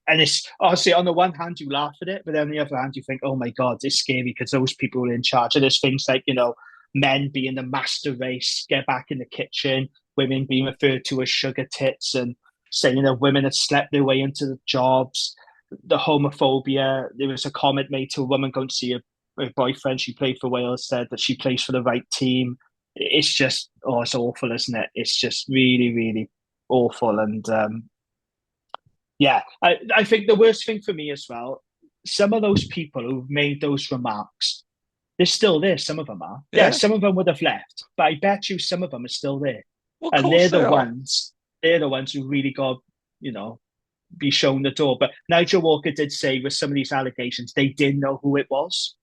And it's obviously, on the one hand, you laugh at it, but on the other hand, you think, oh my God, it's scary because those people are in charge. And there's things like, men being the master race, get back in the kitchen, women being referred to as sugar tits and saying that women had slept their way into the jobs, the homophobia. There was a comment made to a woman going to see her boyfriend. She played for Wales, said that she plays for the right team. It's just, it's awful, isn't it? It's just really, really awful. And I think the worst thing for me as well, some of those people who've made those remarks, they're still there. Some of them are. Yeah, some of them would have left, but I bet you some of them are still there. Well, and they're the ones who really got, be shown the door. But Nigel Walker did say with some of these allegations, they didn't know who it was.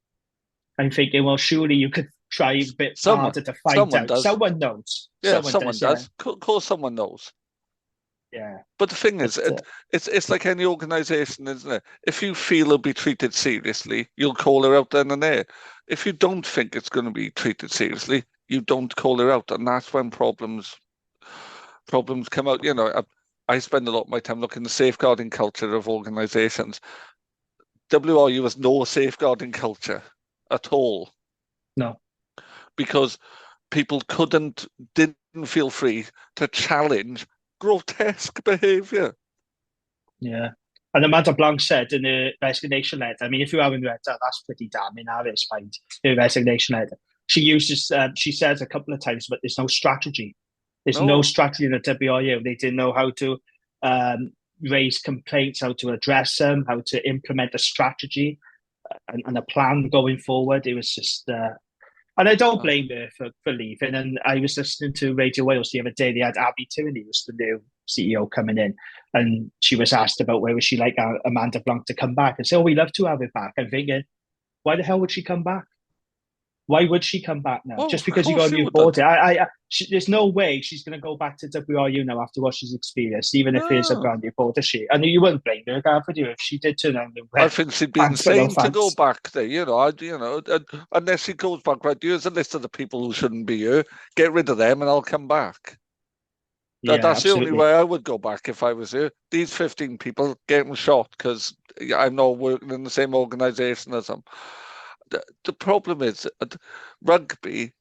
I'm thinking, well, surely you could try a bit harder to find out. Does. Someone knows. Yeah, someone does. Yeah. Of course, someone knows. Yeah. But the thing is, it's like any organisation, isn't it? If you feel it'll be treated seriously, you'll call her out then and there. If you don't think it's going to be treated seriously, you don't call her out, and that's when problems come out. I spend a lot of my time looking at the safeguarding culture of organisations. WRU has no safeguarding culture at all. No. Because people didn't feel free to challenge grotesque behaviour. Yeah. And Amanda Blanc said in the resignation letter, I mean, if you haven't read that, that's pretty damning, I find, the resignation letter. She says a couple of times, but there's no strategy. There's no strategy in the WRU. They didn't know how to raise complaints, how to address them, how to implement a strategy and a plan going forward. It was just... and I don't blame her for leaving. And I was listening to Radio Wales the other day. They had Abby Tierney, who's the new CEO, coming in. And she was asked about where would she like Amanda Blanc to come back. And said, we'd love to have her back. I'm thinking, why the hell would she come back? Why would she come back now? Well, just because you got a new board? There's no way she's going to go back to WRU now after what she's experienced, even if it's a brand new board, is she? And you wouldn't blame her, would you, if she did turn around and I think she'd be insane to go back there, unless she goes back, right, here's a list of the people who shouldn't be here, get rid of them and I'll come back. That's absolutely the only way I would go back if I was here. These 15 people getting shot because I'm not working in the same organisation as them. The problem is rugby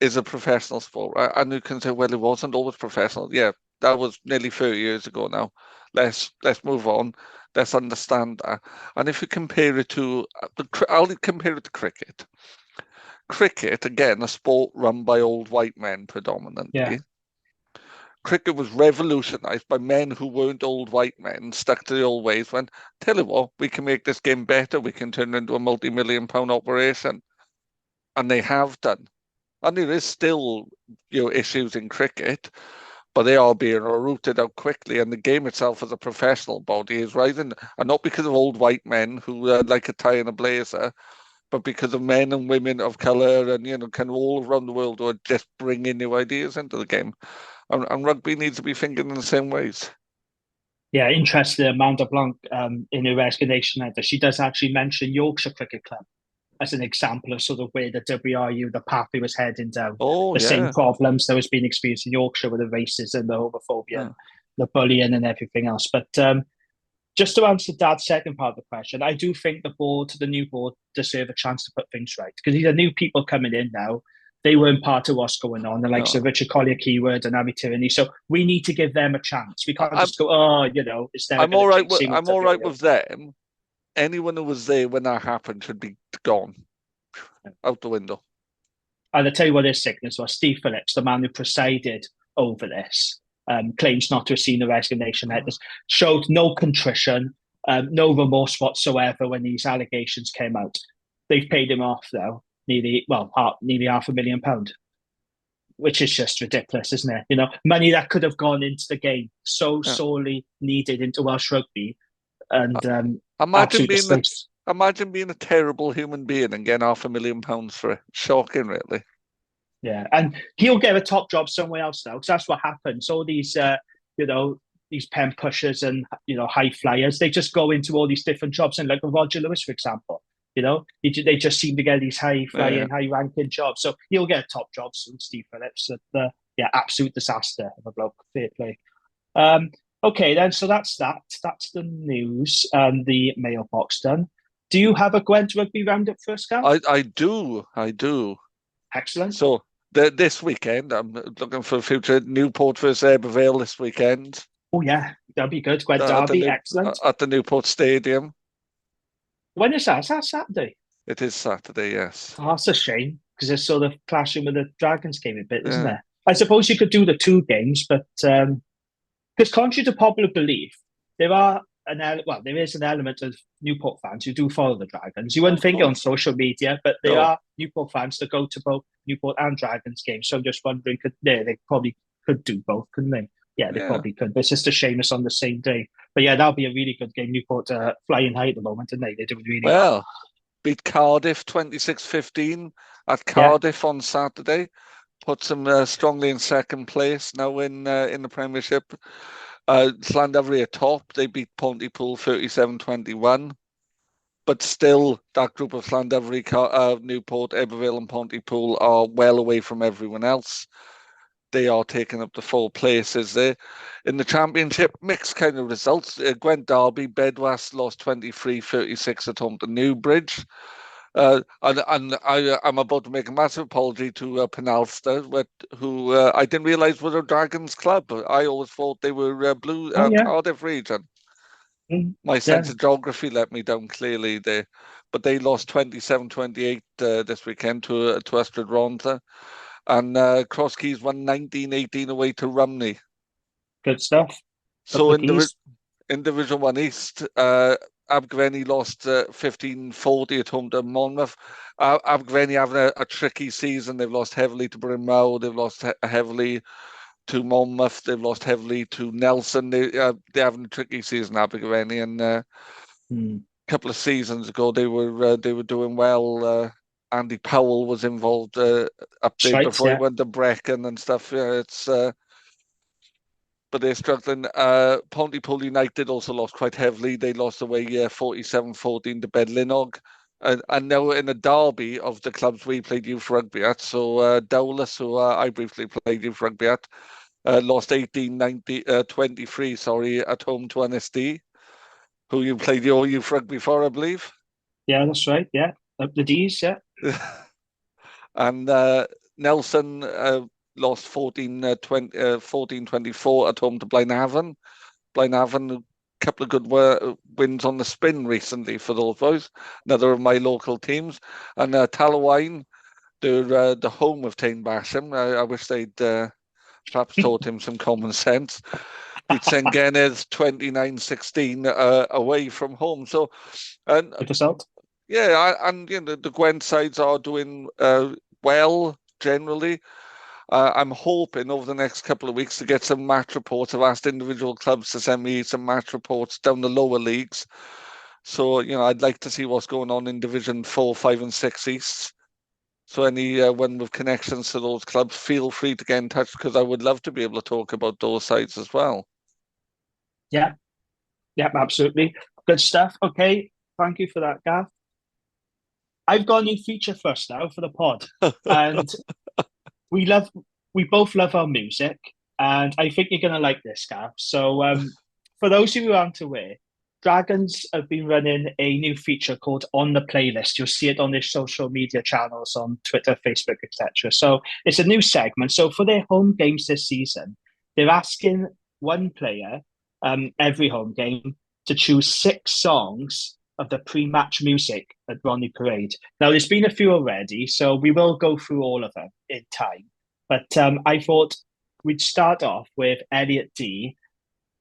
is a professional sport, right? And you can say, well, it wasn't always professional. Yeah, that was nearly 30 years ago now. Let's move on. Let's understand that. And if you compare it to, I'll compare it to cricket. Cricket, again, a sport run by old white men predominantly. Yeah. Cricket was revolutionised by men who weren't old white men, stuck to the old ways, went, tell you what, we can make this game better, we can turn it into a multi-million-pound operation. And they have done. And there is still issues in cricket, but they are being rooted out quickly. And the game itself as a professional body is rising. And not because of old white men who like a tie and a blazer, but because of men and women of colour and, kind of all around the world who are just bringing new ideas into the game. And rugby needs to be thinking in the same ways. Yeah, interesting. Amanda Blanc, in her resignation letter, she does actually mention Yorkshire Cricket Club as an example of sort of where the WRU, the path it was heading down. Same problems that was being experienced in Yorkshire with the racism, the homophobia, the bullying and everything else. But just to answer Dad's second part of the question, I do think the new board deserve a chance to put things right. Because these are new people coming in now. They weren't part of what's going on. The likes of Richard Collier-Keyword and Abby Tierney. So we need to give them a chance. We can't just go, it's never. I'm all right with them. Anyone who was there when that happened should be gone out the window. And I'll tell you what his sickness was. Steve Phillips, the man who presided over this, claims not to have seen the resignation letters, showed no contrition, no remorse whatsoever when these allegations came out. They've paid him off, though. Nearly £500,000, which is just ridiculous, isn't it? Money that could have gone into the game, sorely needed into Welsh rugby, and imagine being a terrible human being and getting £500,000 for it. Shocking, really. Yeah, and he'll get a top job somewhere else now, because that's what happens. All these, these pen pushers and high flyers, they just go into all these different jobs, and like Roger Lewis, for example. They just seem to get these high-flying, high-ranking jobs. So he'll get top jobs from Steve Phillips. Absolute disaster of a bloke. Fair play. Okay, then. So that's that. That's the news and the mailbox done. Do you have a Gwent Rugby roundup first, Gav? I do. Excellent. So This weekend, I'm looking for future Newport versus Abervale this weekend. Oh yeah, that'd be good. Gwent Derby, excellent. At the Newport Stadium. When is that? Is that Saturday? It is Saturday, yes. Oh, that's a shame because it's sort of clashing with the Dragons game a bit, isn't Yeah. it? I suppose you could do the 2 games, but because contrary to popular belief, there is an element of Newport fans who do follow the Dragons. You wouldn't think it on social media, but there are Newport fans that go to both Newport and Dragons games. So I'm just wondering, they probably could do both, couldn't they? Yeah, they probably could. But it's just a shame it's on the same day. But yeah, that'll be a really good game. Newport flying high at the moment, aren't they? They're doing really well. Beat Cardiff 26-15 at Cardiff on Saturday. Puts them strongly in second place now in the Premiership. Llandovery are top. They beat Pontypool 37-21. But still, that group of Llandovery, Newport, Abervale and Pontypool are well away from everyone else. They are taking up the 4 places there. In the Championship, mixed kind of results. Gwent Derby, Bedwas lost 23-36 at home to Newbridge. And I'm about to make a massive apology to Penalster, who I didn't realise were a Dragons club. I always thought they were Blue Cardiff region. My sense of geography let me down clearly there. But they lost 27-28 this weekend to Ystrad Rhondda. And Cross Keys won 19-18 away to Rumney. Good stuff. So in Division 1 East, Abergavenny lost 15-40 at home to Monmouth. Abergavenny having a tricky season. They've lost heavily to Bryn Mawr. They've lost heavily to Monmouth. They've lost heavily to Nelson. They're having a tricky season, Abergavenny. And a couple of seasons ago, they were doing well. Andy Powell was involved up there before he went to Brecon and stuff. Yeah, but they're struggling. Pontypool United also lost quite heavily. They lost away 47-14 to Bedlinog. And now in a derby of the clubs we played youth rugby at, so Dowlais, who I briefly played youth rugby at, lost 18-23 at home to NSD, who you played your youth rugby for, I believe. Yeah, that's right. Yeah, up the D's, yeah. And Nelson lost 14-24 at home to Blaenavon. Blaenavon, a couple of good wins on the spin recently for those boys. Another of my local teams. And Talawine, they're the home of Tain Basham. I wish they'd perhaps taught him some common sense. Beat Sengenez 29-16 away from home. So, and good result. Yeah, and the Gwent sides are doing well generally. I'm hoping over the next couple of weeks to get some match reports. I've asked individual clubs to send me some match reports down the lower leagues. So, I'd like to see what's going on in Division 4, 5 and 6 East. So anyone with connections to those clubs, feel free to get in touch because I would love to be able to talk about those sides as well. Yeah, absolutely. Good stuff. Okay, thank you for that, Gav. I've got a new feature for us now for the pod. And we both love our music. And I think you're going to like this, Gav. So for those of you who aren't aware, Dragons have been running a new feature called On the Playlist. You'll see it on their social media channels on Twitter, Facebook, etc. So it's a new segment. So for their home games this season, they're asking one player every home game to choose 6 songs of the pre-match music at Ronnie Parade. Now, there's been a few already, so we will go through all of them in time. But I thought we'd start off with Elliot D,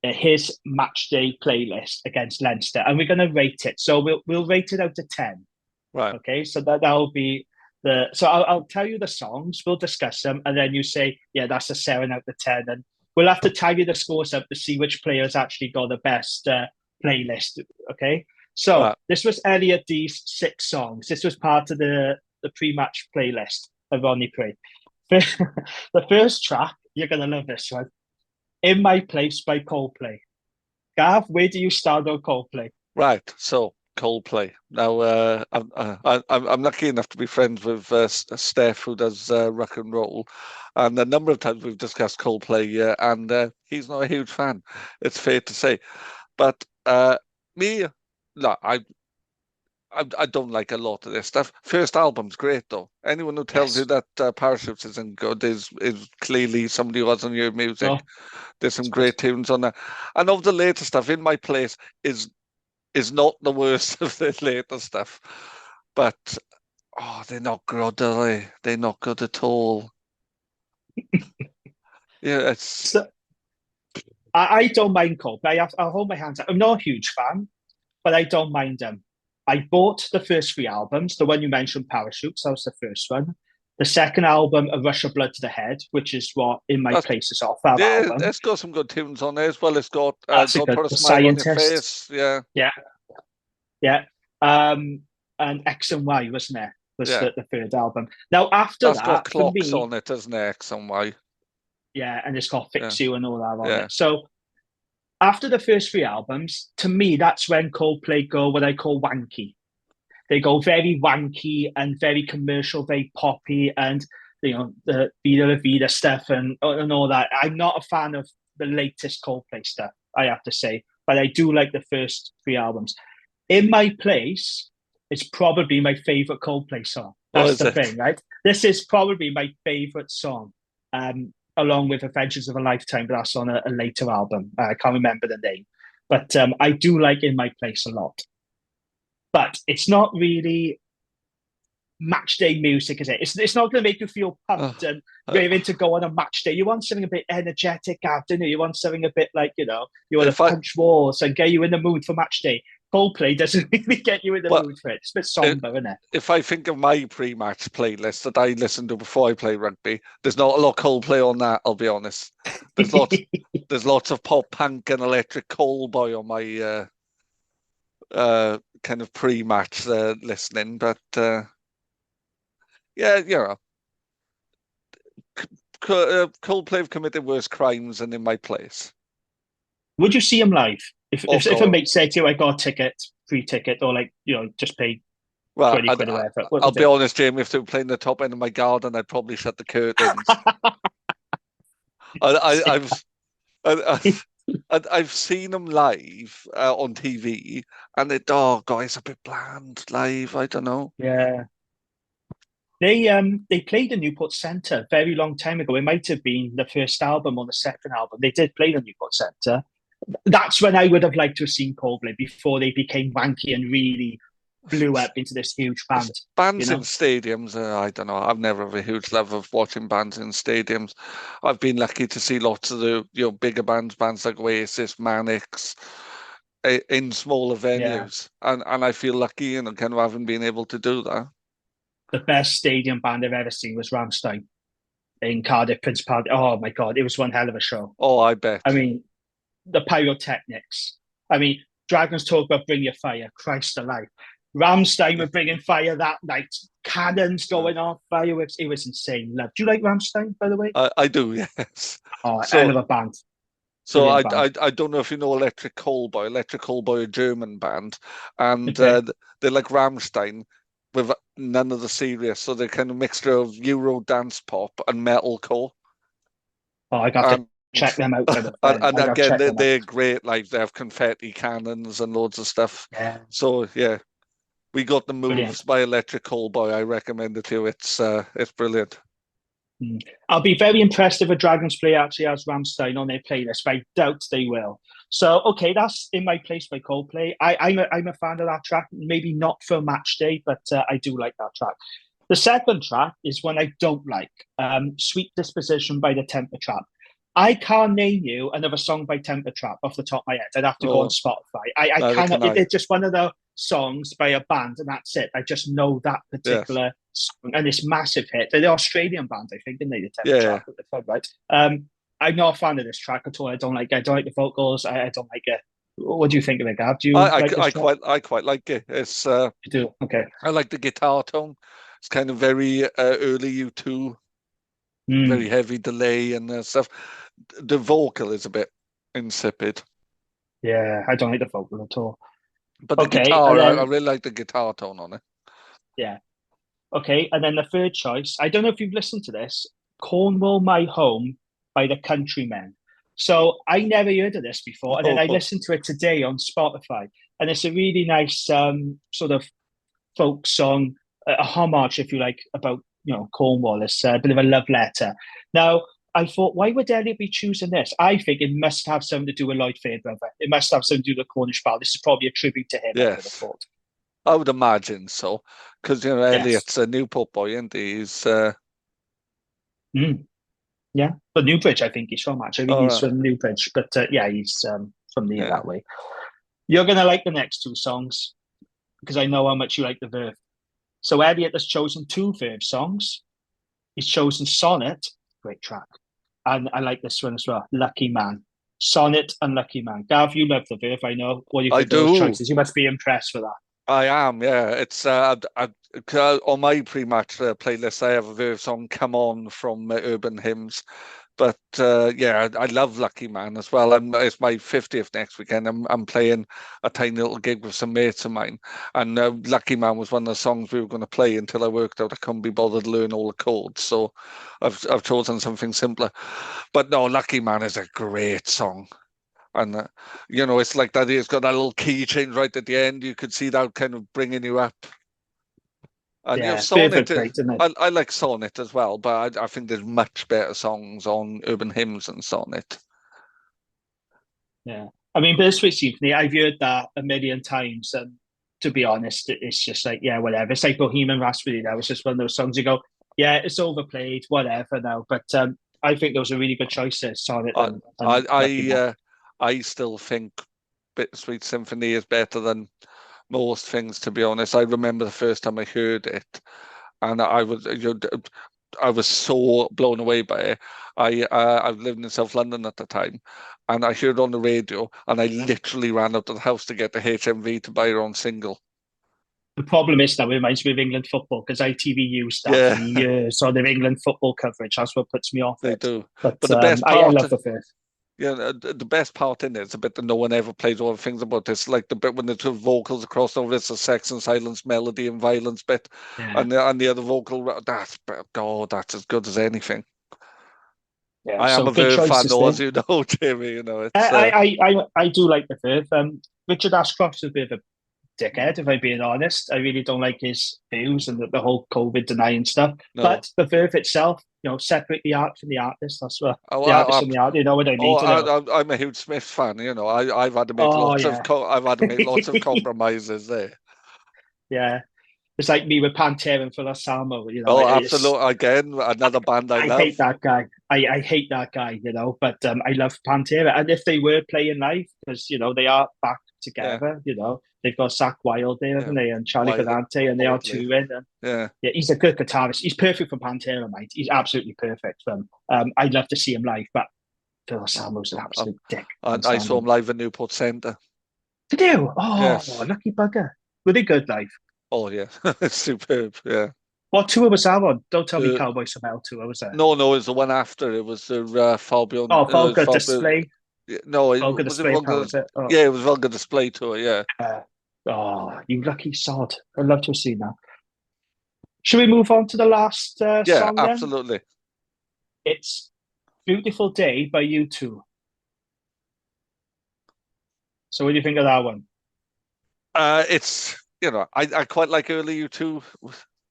his match day playlist against Leinster, and we're going to rate it. So we'll rate it out of 10. Right. Okay, so that'll be the. So I'll tell you the songs, we'll discuss them, and then you say, yeah, that's a 7 out of 10, and we'll have to tally the scores up to see which players actually got the best playlist. Okay. So This was Elliot D's 6 songs. This was part of the pre-match playlist of Ronnie Parade. The first track, you're going to love this one. In My Place by Coldplay. Gav, where do you start on Coldplay? Right, so Coldplay. Now, I'm lucky enough to be friends with Steph, who does rock and roll. And a number of times we've discussed Coldplay, and he's not a huge fan, it's fair to say. But me... No, I don't like a lot of this stuff. First album's great though. Anyone who tells you that Parachutes isn't good is clearly somebody who hasn't heard music. No. There's some great tunes on there, and of the later stuff, In My Place is not the worst of the later stuff, but they're not good, are they? They're not good at all. Yeah, it's. So, I don't mind Coldplay. I'll hold my hands up. I'm not a huge fan, but I don't mind them. I bought the first 3 albums. The one you mentioned, Parachutes, that was the first one. The second album, A Rush of Blood to the Head, which is what In My Place is off that album. It's got some good tunes on there as well. It's got Put a Smile on Your Face. Yeah. And X and Y, wasn't it? Was the third album. Now after that's got clocks on it, doesn't it? X and Y. Yeah, and it's got Fix You and all that on it. So after the first 3 albums, to me, that's when Coldplay go what I call wanky. They go very wanky and very commercial, very poppy, and the Vida La Vida stuff and all that. I'm not a fan of the latest Coldplay stuff, I have to say, but I do like the first 3 albums. In My Place is probably my favorite Coldplay song. That's the thing, right? This is probably my favorite song. Along with Adventures of a Lifetime, but that's on a later album. I can't remember the name. But I do like In My Place a lot. But it's not really match day music, is it? It's not going to make you feel pumped and ready to go on a match day. You want something a bit energetic, don't you? You want something a bit like, you want to punch walls and get you in the mood for match day. Coldplay doesn't really get you in the mood for it. It's a bit somber, isn't it? If I think of my pre-match playlist that I listen to before I play rugby, there's not a lot of Coldplay on that, I'll be honest. There's lots of pop punk and Electric Callboy on my kind of pre-match listening, but Coldplay have committed worse crimes than In My Place. Would you see them live? If a mate said to you, I got a ticket, free ticket, or just pay 20 quid or whatever. I'll be honest, Jamie, if they were playing the top end of my garden, I'd probably shut the curtains. I've seen them live on TV, and it's a bit bland live. I don't know. Yeah. They played the Newport Centre a very long time ago. It might have been the first album or the second album. They did play the Newport Centre. That's when I would have liked to have seen Coldplay before they became wanky and really blew up into this huge band. Bands in stadiums, I don't know. I've never had a huge love of watching bands in stadiums. I've been lucky to see lots of the bigger bands like Oasis, Mannix, in smaller venues, and I feel lucky, kind of having been able to do that. The best stadium band I've ever seen was Rammstein in Cardiff, Principality. Oh my God, it was one hell of a show. Oh, I bet. I mean, the pyrotechnics. I mean, Dragons talk about Bring Your Fire, Christ alive. Rammstein were bringing fire that night. Cannons going off, fireworks. It was insane. Love. Do you like Rammstein, by the way? I do, yes. Oh, hell of a band. So I don't know if you know Electric Callboy. Electric Callboy, a German band, and they're like Rammstein with none of the serious. So they're kind of mixture of Euro dance pop and metalcore. Oh, I got to check them out. And again, they're great. Like they have confetti cannons and loads of stuff. Yeah. So yeah, we got The Moves by Electric Callboy. I recommend it to you. It's brilliant. I'll be very impressed if a Dragons play actually has Rammstein on their playlist, but I doubt they will. So, okay, that's In My Place by Coldplay. I'm a fan of that track. Maybe not for a match day, but I do like that track. The second track is one I don't like. Sweet Disposition by the Temper Trap. I can't name you another song by Temper Trap off the top of my head. I'd have to go on Spotify. I cannot. It's just one of the songs by a band, and that's it. I just know that particular song, and it's massive hit. They're the Australian band, I think, didn't they? The Temper Trap, right? I'm not a fan of this track at all. I don't like the vocals. I don't like it. What do you think of it, Gab? Do you? I quite like it. It's you do? Okay. I like the guitar tone. It's kind of very early U2, very heavy delay and stuff. The vocal is a bit insipid. Yeah, I don't like the vocal at all. But the guitar, I really like the guitar tone on it. Yeah. Okay, and then the third choice, I don't know if you've listened to this, Cornwall My Home by the Countrymen. So I never heard of this before, and then I listened to it today on Spotify, and it's a really nice sort of folk song, a homage, if you like, about Cornwall. It's a bit of a love letter. Now, I thought, why would Elliot be choosing this? I think it must have something to do with Lloyd Fairbrother. It must have something to do with the Cornish Ballad. This is probably a tribute to him. Yes. I would have thought. I would imagine so, because Elliot's a Newport boy, isn't he? He's yeah, but Newbridge, I think he's from actually. He's from Newbridge, but yeah, he's from near that way. You're gonna like the next two songs because I know how much you like the Verve. So Elliot has chosen two Verve songs. He's chosen Sonnet, great track, and I like this one as well. Lucky Man, Sonnet and Lucky Man. Gav, you love the Verve, I know. What do you think of those choices? You must be impressed with that. I am, yeah. It's on my pre-match playlist. I have a Verve song "Come On" from Urban Hymns, but yeah, I love Lucky Man as well. And it's my 50th next weekend. I'm playing a tiny little gig with some mates of mine, and Lucky Man was one of the songs we were going to play until I worked out I couldn't be bothered to learn all the chords. So I've chosen something simpler. But no, Lucky Man is a great song. And, it's like that. It's got that little key change right at the end. You could see that kind of bringing you up. And Sonnet, I like Sonnet as well, but I think there's much better songs on Urban Hymns than Sonnet. Yeah. I mean, Bittersweet Symphony, I've heard that a million times. And to be honest, it's just like, yeah, whatever. It's like Bohemian Rhapsody now. It's just one of those songs you go, yeah, it's overplayed, whatever now. But I think those are really good choices, Sonnet. I still think Bittersweet Symphony is better than most things, to be honest. I remember the first time I heard it, and I was so blown away by it. I was living in South London at the time, and I heard it on the radio, and I literally ran out of the house to get the HMV to buy her own single. The problem is that it reminds me of England football, because ITV used that for years on their England football coverage. That's what puts me off. They do. But the best part, I love the first. Yeah, the best part in it is a bit that no one ever plays all the things about this, like the bit when the two vocals are crossed over. It's a Sex and Silence melody and violence bit, and the other vocal. That's as good as anything. Yeah, I am a Verve fan, though, as you know, Jamie. I do like the Verve. Richard Ashcroft's a bit of a dickhead, if I'm being honest. I really don't like his views and the whole COVID denying stuff. No. But the Verve itself, separate the art from the artist. That's what the artist and the art. You know what I mean? I'm a huge Smith fan. I've had to make lots of compromises there. Yeah, it's like me with Pantera and Phil Anselmo. Absolutely. Again, another band I love. I hate that guy. I hate that guy. But I love Pantera. And if they were playing live, because they are back together. They've got Zakk Wylde there, haven't they? And Charlie Galante, and they are touring. Yeah, he's a good guitarist. He's perfect for Pantera, mate. He's absolutely perfect for him. I'd love to see him live, but Phil Anselmo's an absolute dick. I saw him live at Newport Centre. Did you? Oh, yes. Lucky bugger. Were they good live? Oh, yeah. Superb, yeah. What tour was that on? Don't tell me Cowboys from Hell tour, was that? No, it was the one after. It was the Fabian. Oh, Vulgar Display. No, Vulgar Display. It was Vulgar Display tour, yeah. Oh, you lucky sod. I'd love to have seen that. Should we move on to the last song then? Yeah, absolutely. It's Beautiful Day by U2. So what do you think of that one? It's, I quite like early U2.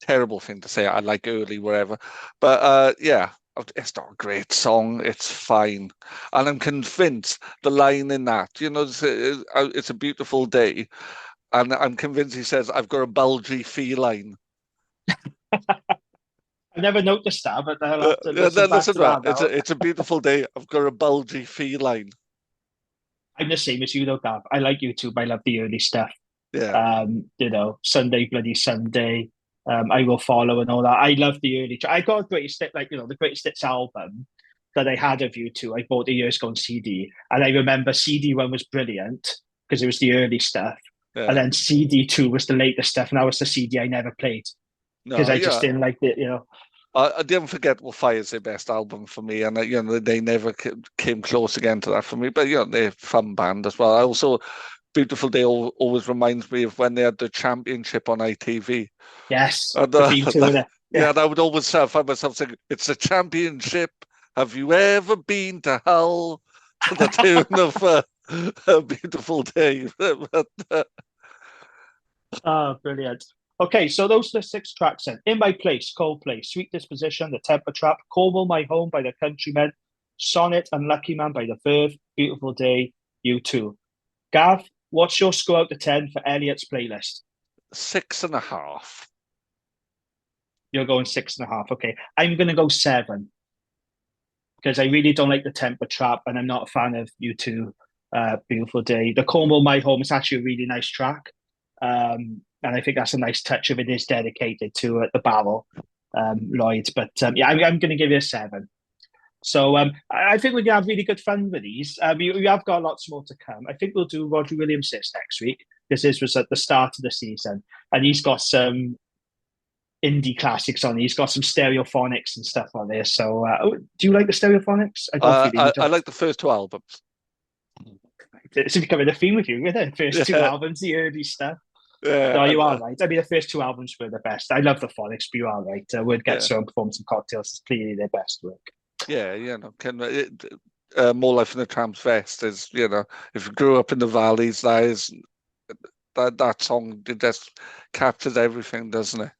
Terrible thing to say. I like early wherever. But yeah, it's not a great song. It's fine. And I'm convinced the line in that, it's a beautiful day. And I'm convinced he says, I've got a bulgy feline. I never noticed that, but I'll have to listen back to that. It's a beautiful day. I've got a bulgy feline. I'm the same as you, though, Gav. I like U2, but I love the early stuff. Yeah. Sunday Bloody Sunday. I Will Follow and all that. I love the early. I got a Greatest Hits, the Greatest Hits album that I had of U2. I bought the years ago on CD, and I remember CD one was brilliant because it was the early stuff. Yeah. And then CD2 was the later stuff, and that was the CD I never played because I just didn't like it, I didn't forget Fire is their best album for me, and they never came close again to that for me. But they're a fun band as well. I also, Beautiful Day always reminds me of when they had the championship on ITV. Yes, and, I would always find myself saying, "It's a championship. Have you ever been to hell?" To the tune of A Beautiful Day. Oh, brilliant. Okay, so those are the 6 tracks then. In My Place, Coldplay, Sweet Disposition, The Temper Trap, Cornwall My Home by The Countrymen, Sonnet and Lucky Man by The Verve, Beautiful Day, U2. Gav, what's your score out of 10 for Elliot's playlist? 6.5. You're going 6.5. Okay, I'm going to go 7 because I really don't like The Temper Trap and I'm not a fan of U2. Beautiful Day. The Cornwall My Home is actually a really nice track. And I think that's a nice touch of it is dedicated to the barrel, Lloyd. But yeah, I'm going to give you a 7. So I think we're going to have really good fun with these. We have got lots more to come. I think we'll do Roger Williams next week. Was at the start of the season, and he's got some indie classics on. He's got some Stereophonics and stuff on there. So do you like the Stereophonics? I like the first 2 albums. It's becoming a theme with you, isn't it? First 2 albums, the early stuff. Yeah, no, you are right. I mean, the first 2 albums were the best. I love the Phonics, but you are right. Word Gets Thrown, Performance and Cocktails is clearly their best work. Yeah, More Life in the Tramps Vest is, if you grew up in the valleys, that song just captures everything, doesn't it?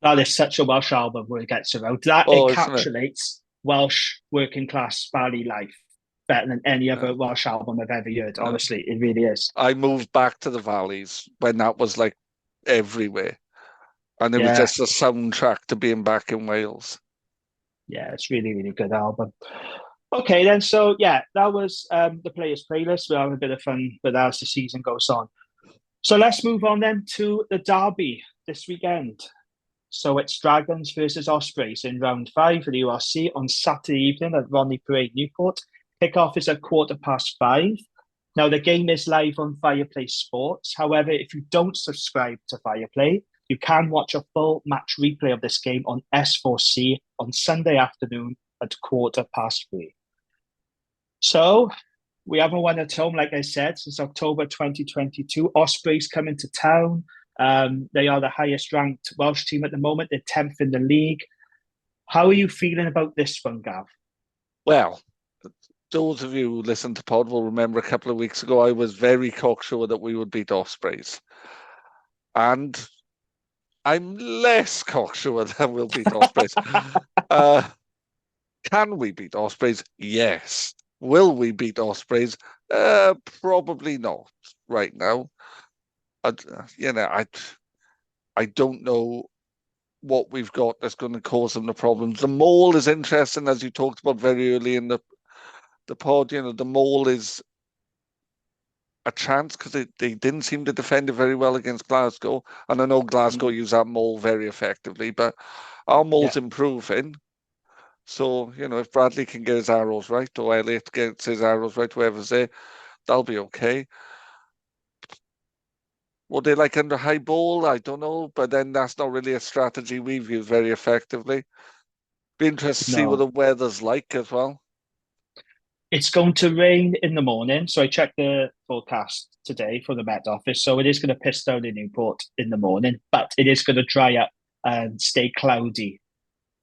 That is such a Welsh album, Word Gets Thrown. That encapsulates Welsh working class valley life better than any other Welsh album I've ever heard. Honestly, it really is. I moved back to the valleys when that was like everywhere. And it was just a soundtrack to being back in Wales. Yeah, it's really, really good album. Okay, then. So, yeah, that was the Players Playlist. We're having a bit of fun with that as the season goes on. So let's move on then to the derby this weekend. So it's Dragons versus Ospreys in round 5 of the URC on Saturday evening at Rodney Parade, Newport. Kickoff is at 5:15. Now, the game is live on Viaplay Sports. However, if you don't subscribe to Viaplay, you can watch a full match replay of this game on S4C on Sunday afternoon at 3:15. So, we haven't won at home, like I said, since October 2022. Ospreys come into town. They are the highest ranked Welsh team at the moment. They're 10th in the league. How are you feeling about this one, Gav? Well, those of you who listen to Pod will remember a couple of weeks ago, I was very cocksure that we would beat Ospreys. And I'm less cocksure that we'll beat Ospreys. Can we beat Ospreys? Yes. Will we beat Ospreys? Probably not right now. I don't know what we've got that's going to cause them the problems. The Mole is interesting, as you talked about very early in the pod. The Mole is a chance because they didn't seem to defend it very well against Glasgow. And I know Glasgow use that Mole very effectively, but our Mole's improving. So, if Bradley can get his arrows right, or Elliot gets his arrows right, whoever's there, that'll be okay. What they like under high ball, I don't know, but then that's not really a strategy we've used very effectively. Be interested to see what the weather's like as well. It's going to rain in the morning. So I checked the forecast today for the Met Office. So it is going to piss down in Newport in the morning, but it is going to dry up and stay cloudy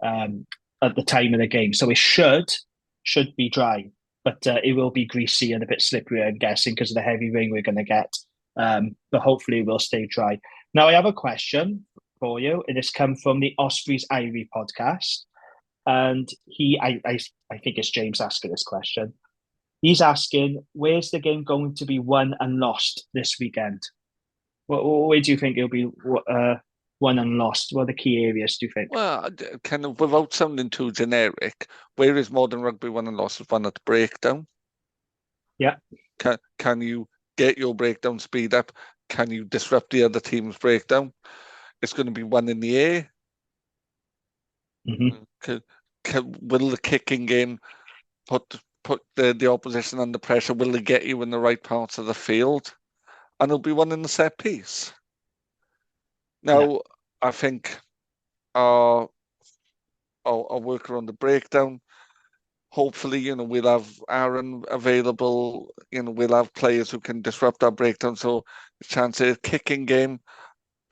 at the time of the game. So it should be dry, but it will be greasy and a bit slippery, I'm guessing, because of the heavy rain we're going to get. But hopefully it will stay dry. Now, I have a question for you. It has come from the Ospreys Irie podcast. And I think it's James asking this question. He's asking, where's the game going to be won and lost this weekend? Where do you think it'll be won and lost? What are the key areas, do you think? Well, kind of without sounding too generic, where is modern rugby won and lost? Is won at the breakdown? Yeah. Can you get your breakdown speed up? Can you disrupt the other team's breakdown? It's going to be won in the air. Mm-hmm. Will the kicking game put the opposition under pressure? Will they get you in the right parts of the field? And it'll be won in the set piece. Now, I think our work around the breakdown, hopefully, we'll have Aaron available. We'll have players who can disrupt our breakdown. So the chance of kicking game,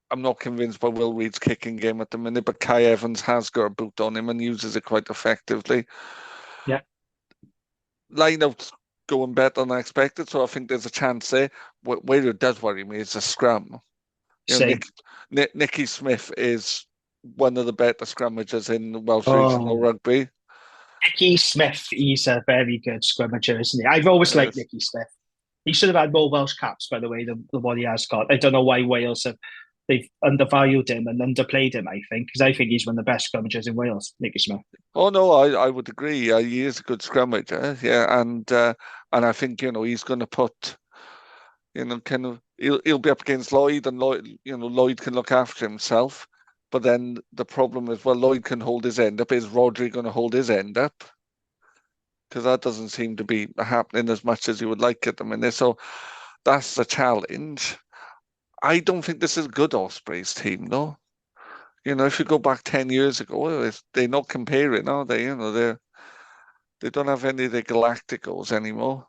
I'm not convinced by Will Reed's kicking game at the minute, but Kai Evans has got a boot on him and uses it quite effectively. Yeah. Lineout's going better than I expected, so I think there's a chance there. Where it does worry me is the scrum. Nicky Smith is one of the better scrummagers in Welsh Oh. regional rugby. Nicky Smith, he's a very good scrummager, isn't he? I've always liked Nicky Smith. He should have had more Welsh caps, by the way, than what he has got. I don't know why Wales they've undervalued him and underplayed him, I think, because I think he's one of the best scrummagers in Wales, Nicky Smith. Oh, no, I would agree. He is a good scrummager, yeah, and I think, he's going to put, kind of, he'll be up against Lloyd, and Lloyd can look after himself. But then the problem is, well, Lloyd can hold his end up. Is Rhodri going to hold his end up? Because that doesn't seem to be happening as much as you would like at the minute. So that's the challenge. I don't think this is a good Ospreys team, though. If you go back 10 years ago, they're not comparing, are they? They don't have any of the Galacticos anymore.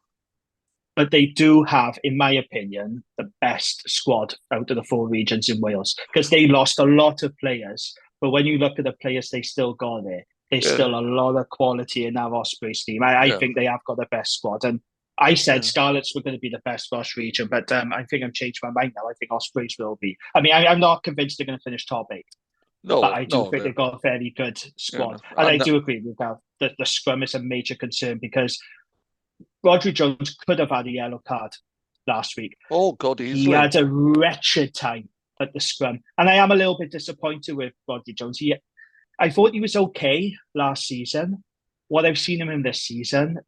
But they do have, in my opinion, the best squad out of the 4 regions in Wales, because they lost a lot of players. But when you look at the players they still got there, there's still a lot of quality in our Ospreys team. I think they have got the best squad. And I said Scarlets were going to be the best Welsh region, but I think I've changed my mind now. I think Ospreys will be. I mean, I'm not convinced they're going to finish top 8. No, but I do think they've got a very good squad. And I do agree with that. The scrum is a major concern, because Rhodri Jones could have had a yellow card last week. Oh, God, he had a wretched time at the scrum. And I am a little bit disappointed with Rhodri Jones. I thought he was okay last season. What I've seen him in this season,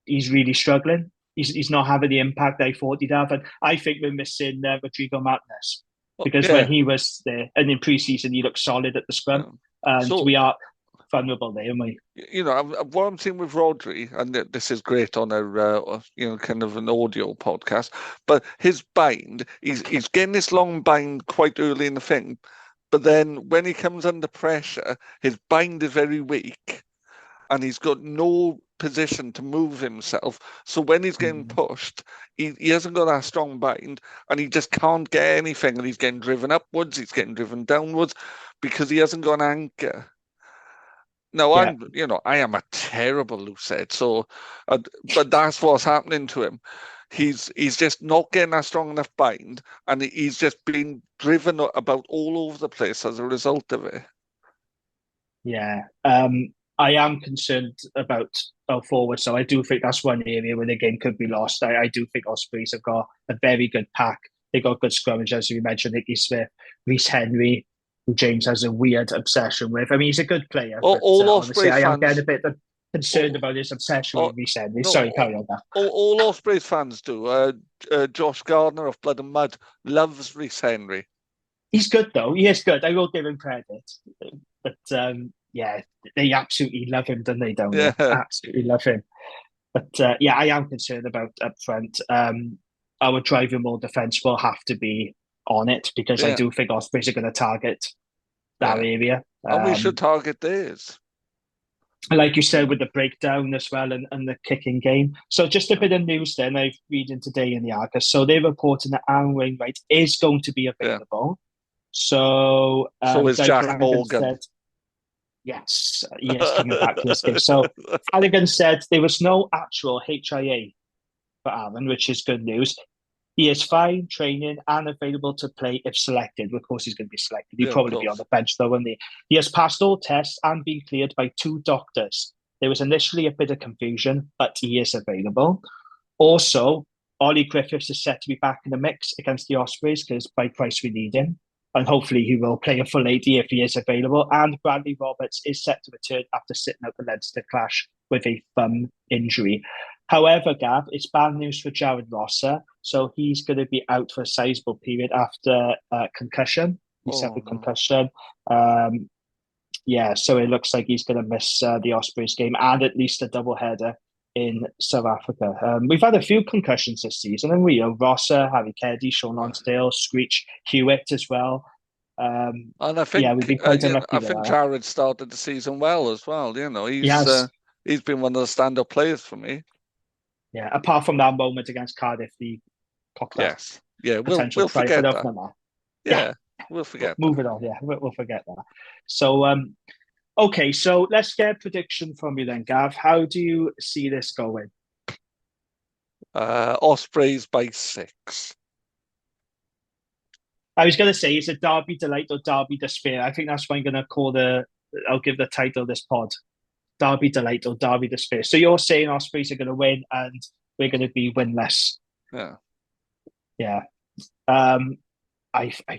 he's really struggling. He's not having the impact I thought he'd have. And I think we're missing Rodrigo Martinez. Because when he was there, and in pre-season, he looked solid at the scrum. And we are vulnerable there, aren't we? What I'm seeing with Rhodri, and this is great on a kind of an audio podcast, but his bind, he's getting this long bind quite early in the thing, but then when he comes under pressure, his bind is very weak, and he's got no position to move himself. So when he's getting pushed, he hasn't got that strong bind, and he just can't get anything, and he's getting driven upwards, he's getting driven downwards, because he hasn't got an anchor. Now, I am a terrible lucid, so, but that's what's happening to him. He's just not getting a strong enough bind, and he's just being driven about all over the place as a result of it. Yeah, I am concerned about our forward, so I do think that's one area where the game could be lost. I do think Ospreys have got a very good pack. They got good scrummagers, as you mentioned, Nicky Smith, Rhys Henry, who James has a weird obsession with. I mean, he's a good player. All Ospreys fans, I am getting a bit concerned about his obsession with Rhys Henry. Sorry, carry on that. All Ospreys fans do. Josh Gardner of Blood and Mud loves Rhys Henry. He's good, though. He is good. I will give him credit. But, they absolutely love him, don't they? They absolutely love him. But, I am concerned about up front. Our driving more defence will have to be on it, because I do think Ospreys are going to target that area. And we should target theirs. Like you said, with the breakdown as well, and the kicking game. So just a bit of news then, I've reading today in the Argus. So they're reporting that Aaron Wainwright is going to be available. So is Jack Morgan. Yes, he is coming back to this game. So Flanagan said there was no actual HIA for Aaron, which is good news. He is fine, training, and available to play if selected. Of course, he's going to be selected. He'll probably be on the bench, though, won't he? He has passed all tests and been cleared by 2 doctors. There was initially a bit of confusion, but he is available. Also, Ollie Griffiths is set to be back in the mix against the Ospreys, because by price we need him. And hopefully he will play a full 80 if he is available. And Bradley Roberts is set to return after sitting out the Leinster clash with a thumb injury. However, Gav, it's bad news for Jared Rosser. So he's going to be out for a sizable period after concussion. He suffered concussion. So it looks like he's going to miss the Ospreys game and at least a doubleheader in South Africa. We've had a few concussions this season, and Rosser, Harry Keddy, Sean Lonsdale, Screech, Hewitt as well. And I think we've been quite unlucky. I think Jared started the season well as well. He's been one of the stand-up players for me. Yeah, apart from that moment against Cardiff, the yes, we'll forget that. Yeah, we'll forget. Moving on, we'll forget that. So, okay, so let's get a prediction from you then, Gav. How do you see this going? Ospreys by 6. I was going to say, is it Derby Delight or Derby Despair? I think that's what I'm going to I'll give the title of this pod. Derby Delight or Derby Despair. So you're saying Ospreys are going to win and we're going to be winless. Yeah. Yeah. I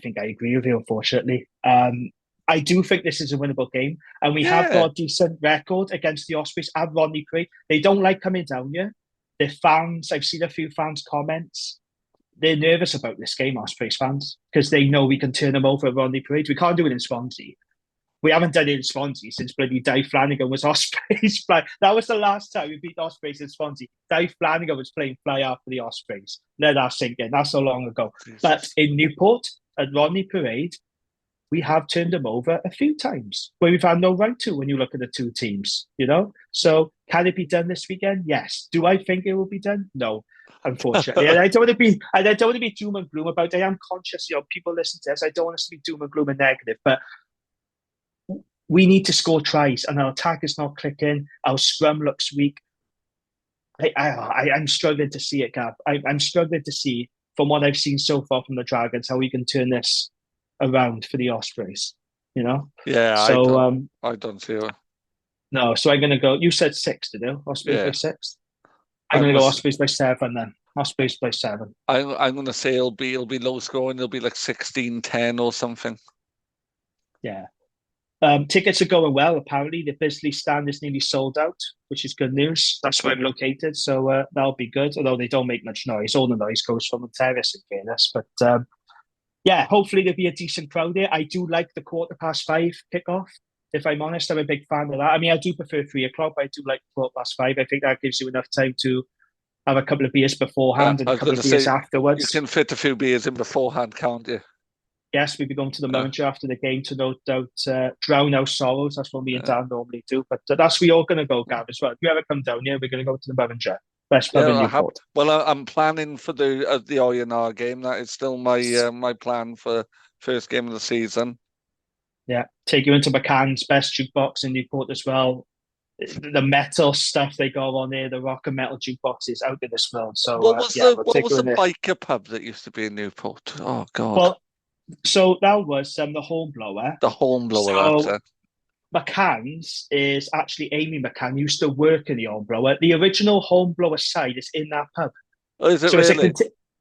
think I agree with you, unfortunately. I do think this is a winnable game, and we have got a decent record against the Ospreys and Rodney Parade. They don't like coming down here. Their fans, I've seen a few fans' comments. They're nervous about this game, Ospreys fans, because they know we can turn them over at Rodney Parade. We can't do it in Swansea. We haven't done it in Swansea since bloody Dave Flanagan was Ospreys. That was the last time we beat Ospreys in Swansea. Dave Flanagan was playing fly half for the Ospreys. Let that sink in. That's so long ago. Jesus. But in Newport, at Rodney Parade, we have turned them over a few times where we've had no right to when you look at the two teams, you know? So can it be done this weekend? Yes. Do I think it will be done? No, unfortunately. And I don't want to be doom and gloom about it. I am conscious, people listen to this. I don't want us to be doom and gloom and negative, but we need to score tries, and our attack is not clicking. Our scrum looks weak. I'm struggling to see it, Gav. I'm struggling to see, from what I've seen so far from the Dragons, how we can turn this around for the Ospreys. You know? Yeah. So I don't see it. No. So I'm going to go. You said 6 to do Ospreys by 6. I'm going to go Ospreys by 7 then. Ospreys by 7. I'm going to say it'll be low scoring. It'll be like 16-10 or something. Yeah. Tickets are going well, apparently. The Bisley stand is nearly sold out, which is good news. That's where I'm located, so that'll be good, although they don't make much noise. All the noise goes from the terrace, in fairness. But, yeah, hopefully there'll be a decent crowd there. I do like the 5:15 kickoff, if I'm honest. I'm a big fan of that. I mean, I do prefer 3 o'clock, but I do like 5:15. I think that gives you enough time to have a couple of beers beforehand and a couple of beers afterwards. You can fit a few beers in beforehand, can't you? Yes, we'll be going to the Manager after the game to no doubt drown our sorrows. That's what me and Dan normally do. But that's where you're going to go, Gav, as well. If you ever come down here, we're going to go to the Manager. Best pub in Newport. Well, I'm planning for the ONR game. That is still my plan for first game of the season. Yeah, take you into McCann's best jukebox in Newport as well. The metal stuff they go on there, the rock and metal jukeboxes out in this film. So what was the biker pub that used to be in Newport? Oh God. Well, so that was the Hornblower. The Hornblower. So McCann's is actually Amy McCann used to work in the Hornblower. The original Hornblower side is in that pub. Oh, is it so really?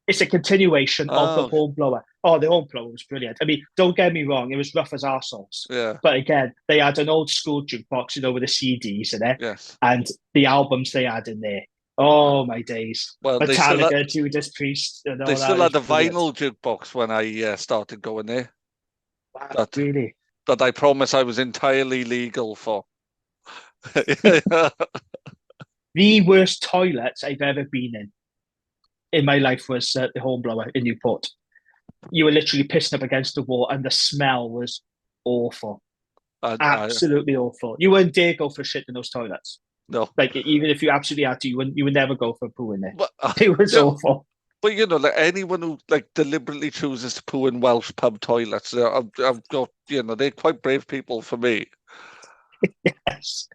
It's a continuation of the Hornblower. Oh, the Hornblower was brilliant. I mean, don't get me wrong, it was rough as arseholes. Yeah. But again, they had an old school jukebox, with the CDs in it. Yes. And the albums they had in there. Oh, my days. Well, Metallica, Judas Priest. And all they still had a brilliant. vinyl jukebox when I started going there. Wow, really? That I promise I was entirely legal for. The worst toilets I've ever been in my life was the Hornblower in Newport. You were literally pissing up against the wall and the smell was awful. Absolutely awful. You wouldn't dare go for shit in those toilets. No. Like, even if you absolutely had to, you would never go for a poo in there. But, it was awful. But, like anyone who deliberately chooses to poo in Welsh pub toilets, I've got, they're quite brave people for me. Yes.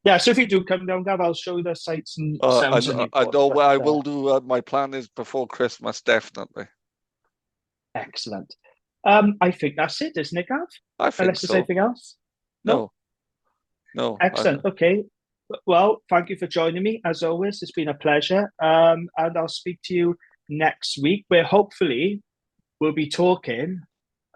Yeah, so if you do come down, Gav, I'll show you the sites and sounds. I know what I will do. My plan is before Christmas, definitely. Excellent. I think that's it, isn't it, Gav? I think Unless there's anything else? No. Excellent. Okay. Well, thank you for joining me. As always, it's been a pleasure. And I'll speak to you next week, where hopefully we'll be talking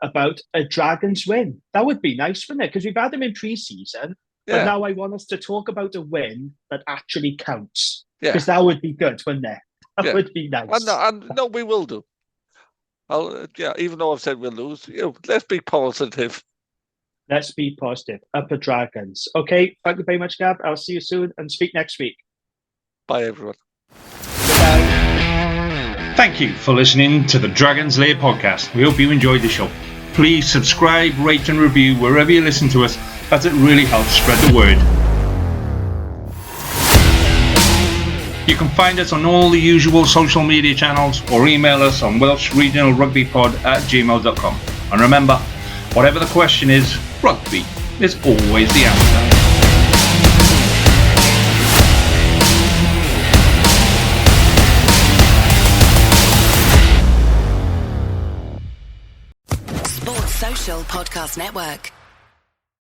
about a Dragons win. That would be nice, wouldn't it? Because we've had them in pre-season. But now I want us to talk about a win that actually counts. Because that would be good, wouldn't it? That would be nice. And no, we will do. Even though I've said we'll lose, let's be positive. Let's be positive. Upper Dragons. Okay, thank you very much, Gab. I'll see you soon and speak next week. Bye, everyone. Bye. Thank you for listening to the Dragons Lair podcast. We hope you enjoyed the show. Please subscribe, rate and review wherever you listen to us, as it really helps spread the word. You can find us on all the usual social media channels or email us on welshregionalrugbypod@gmail.com. And remember, whatever the question is, rugby is always the answer. Social Podcast Network.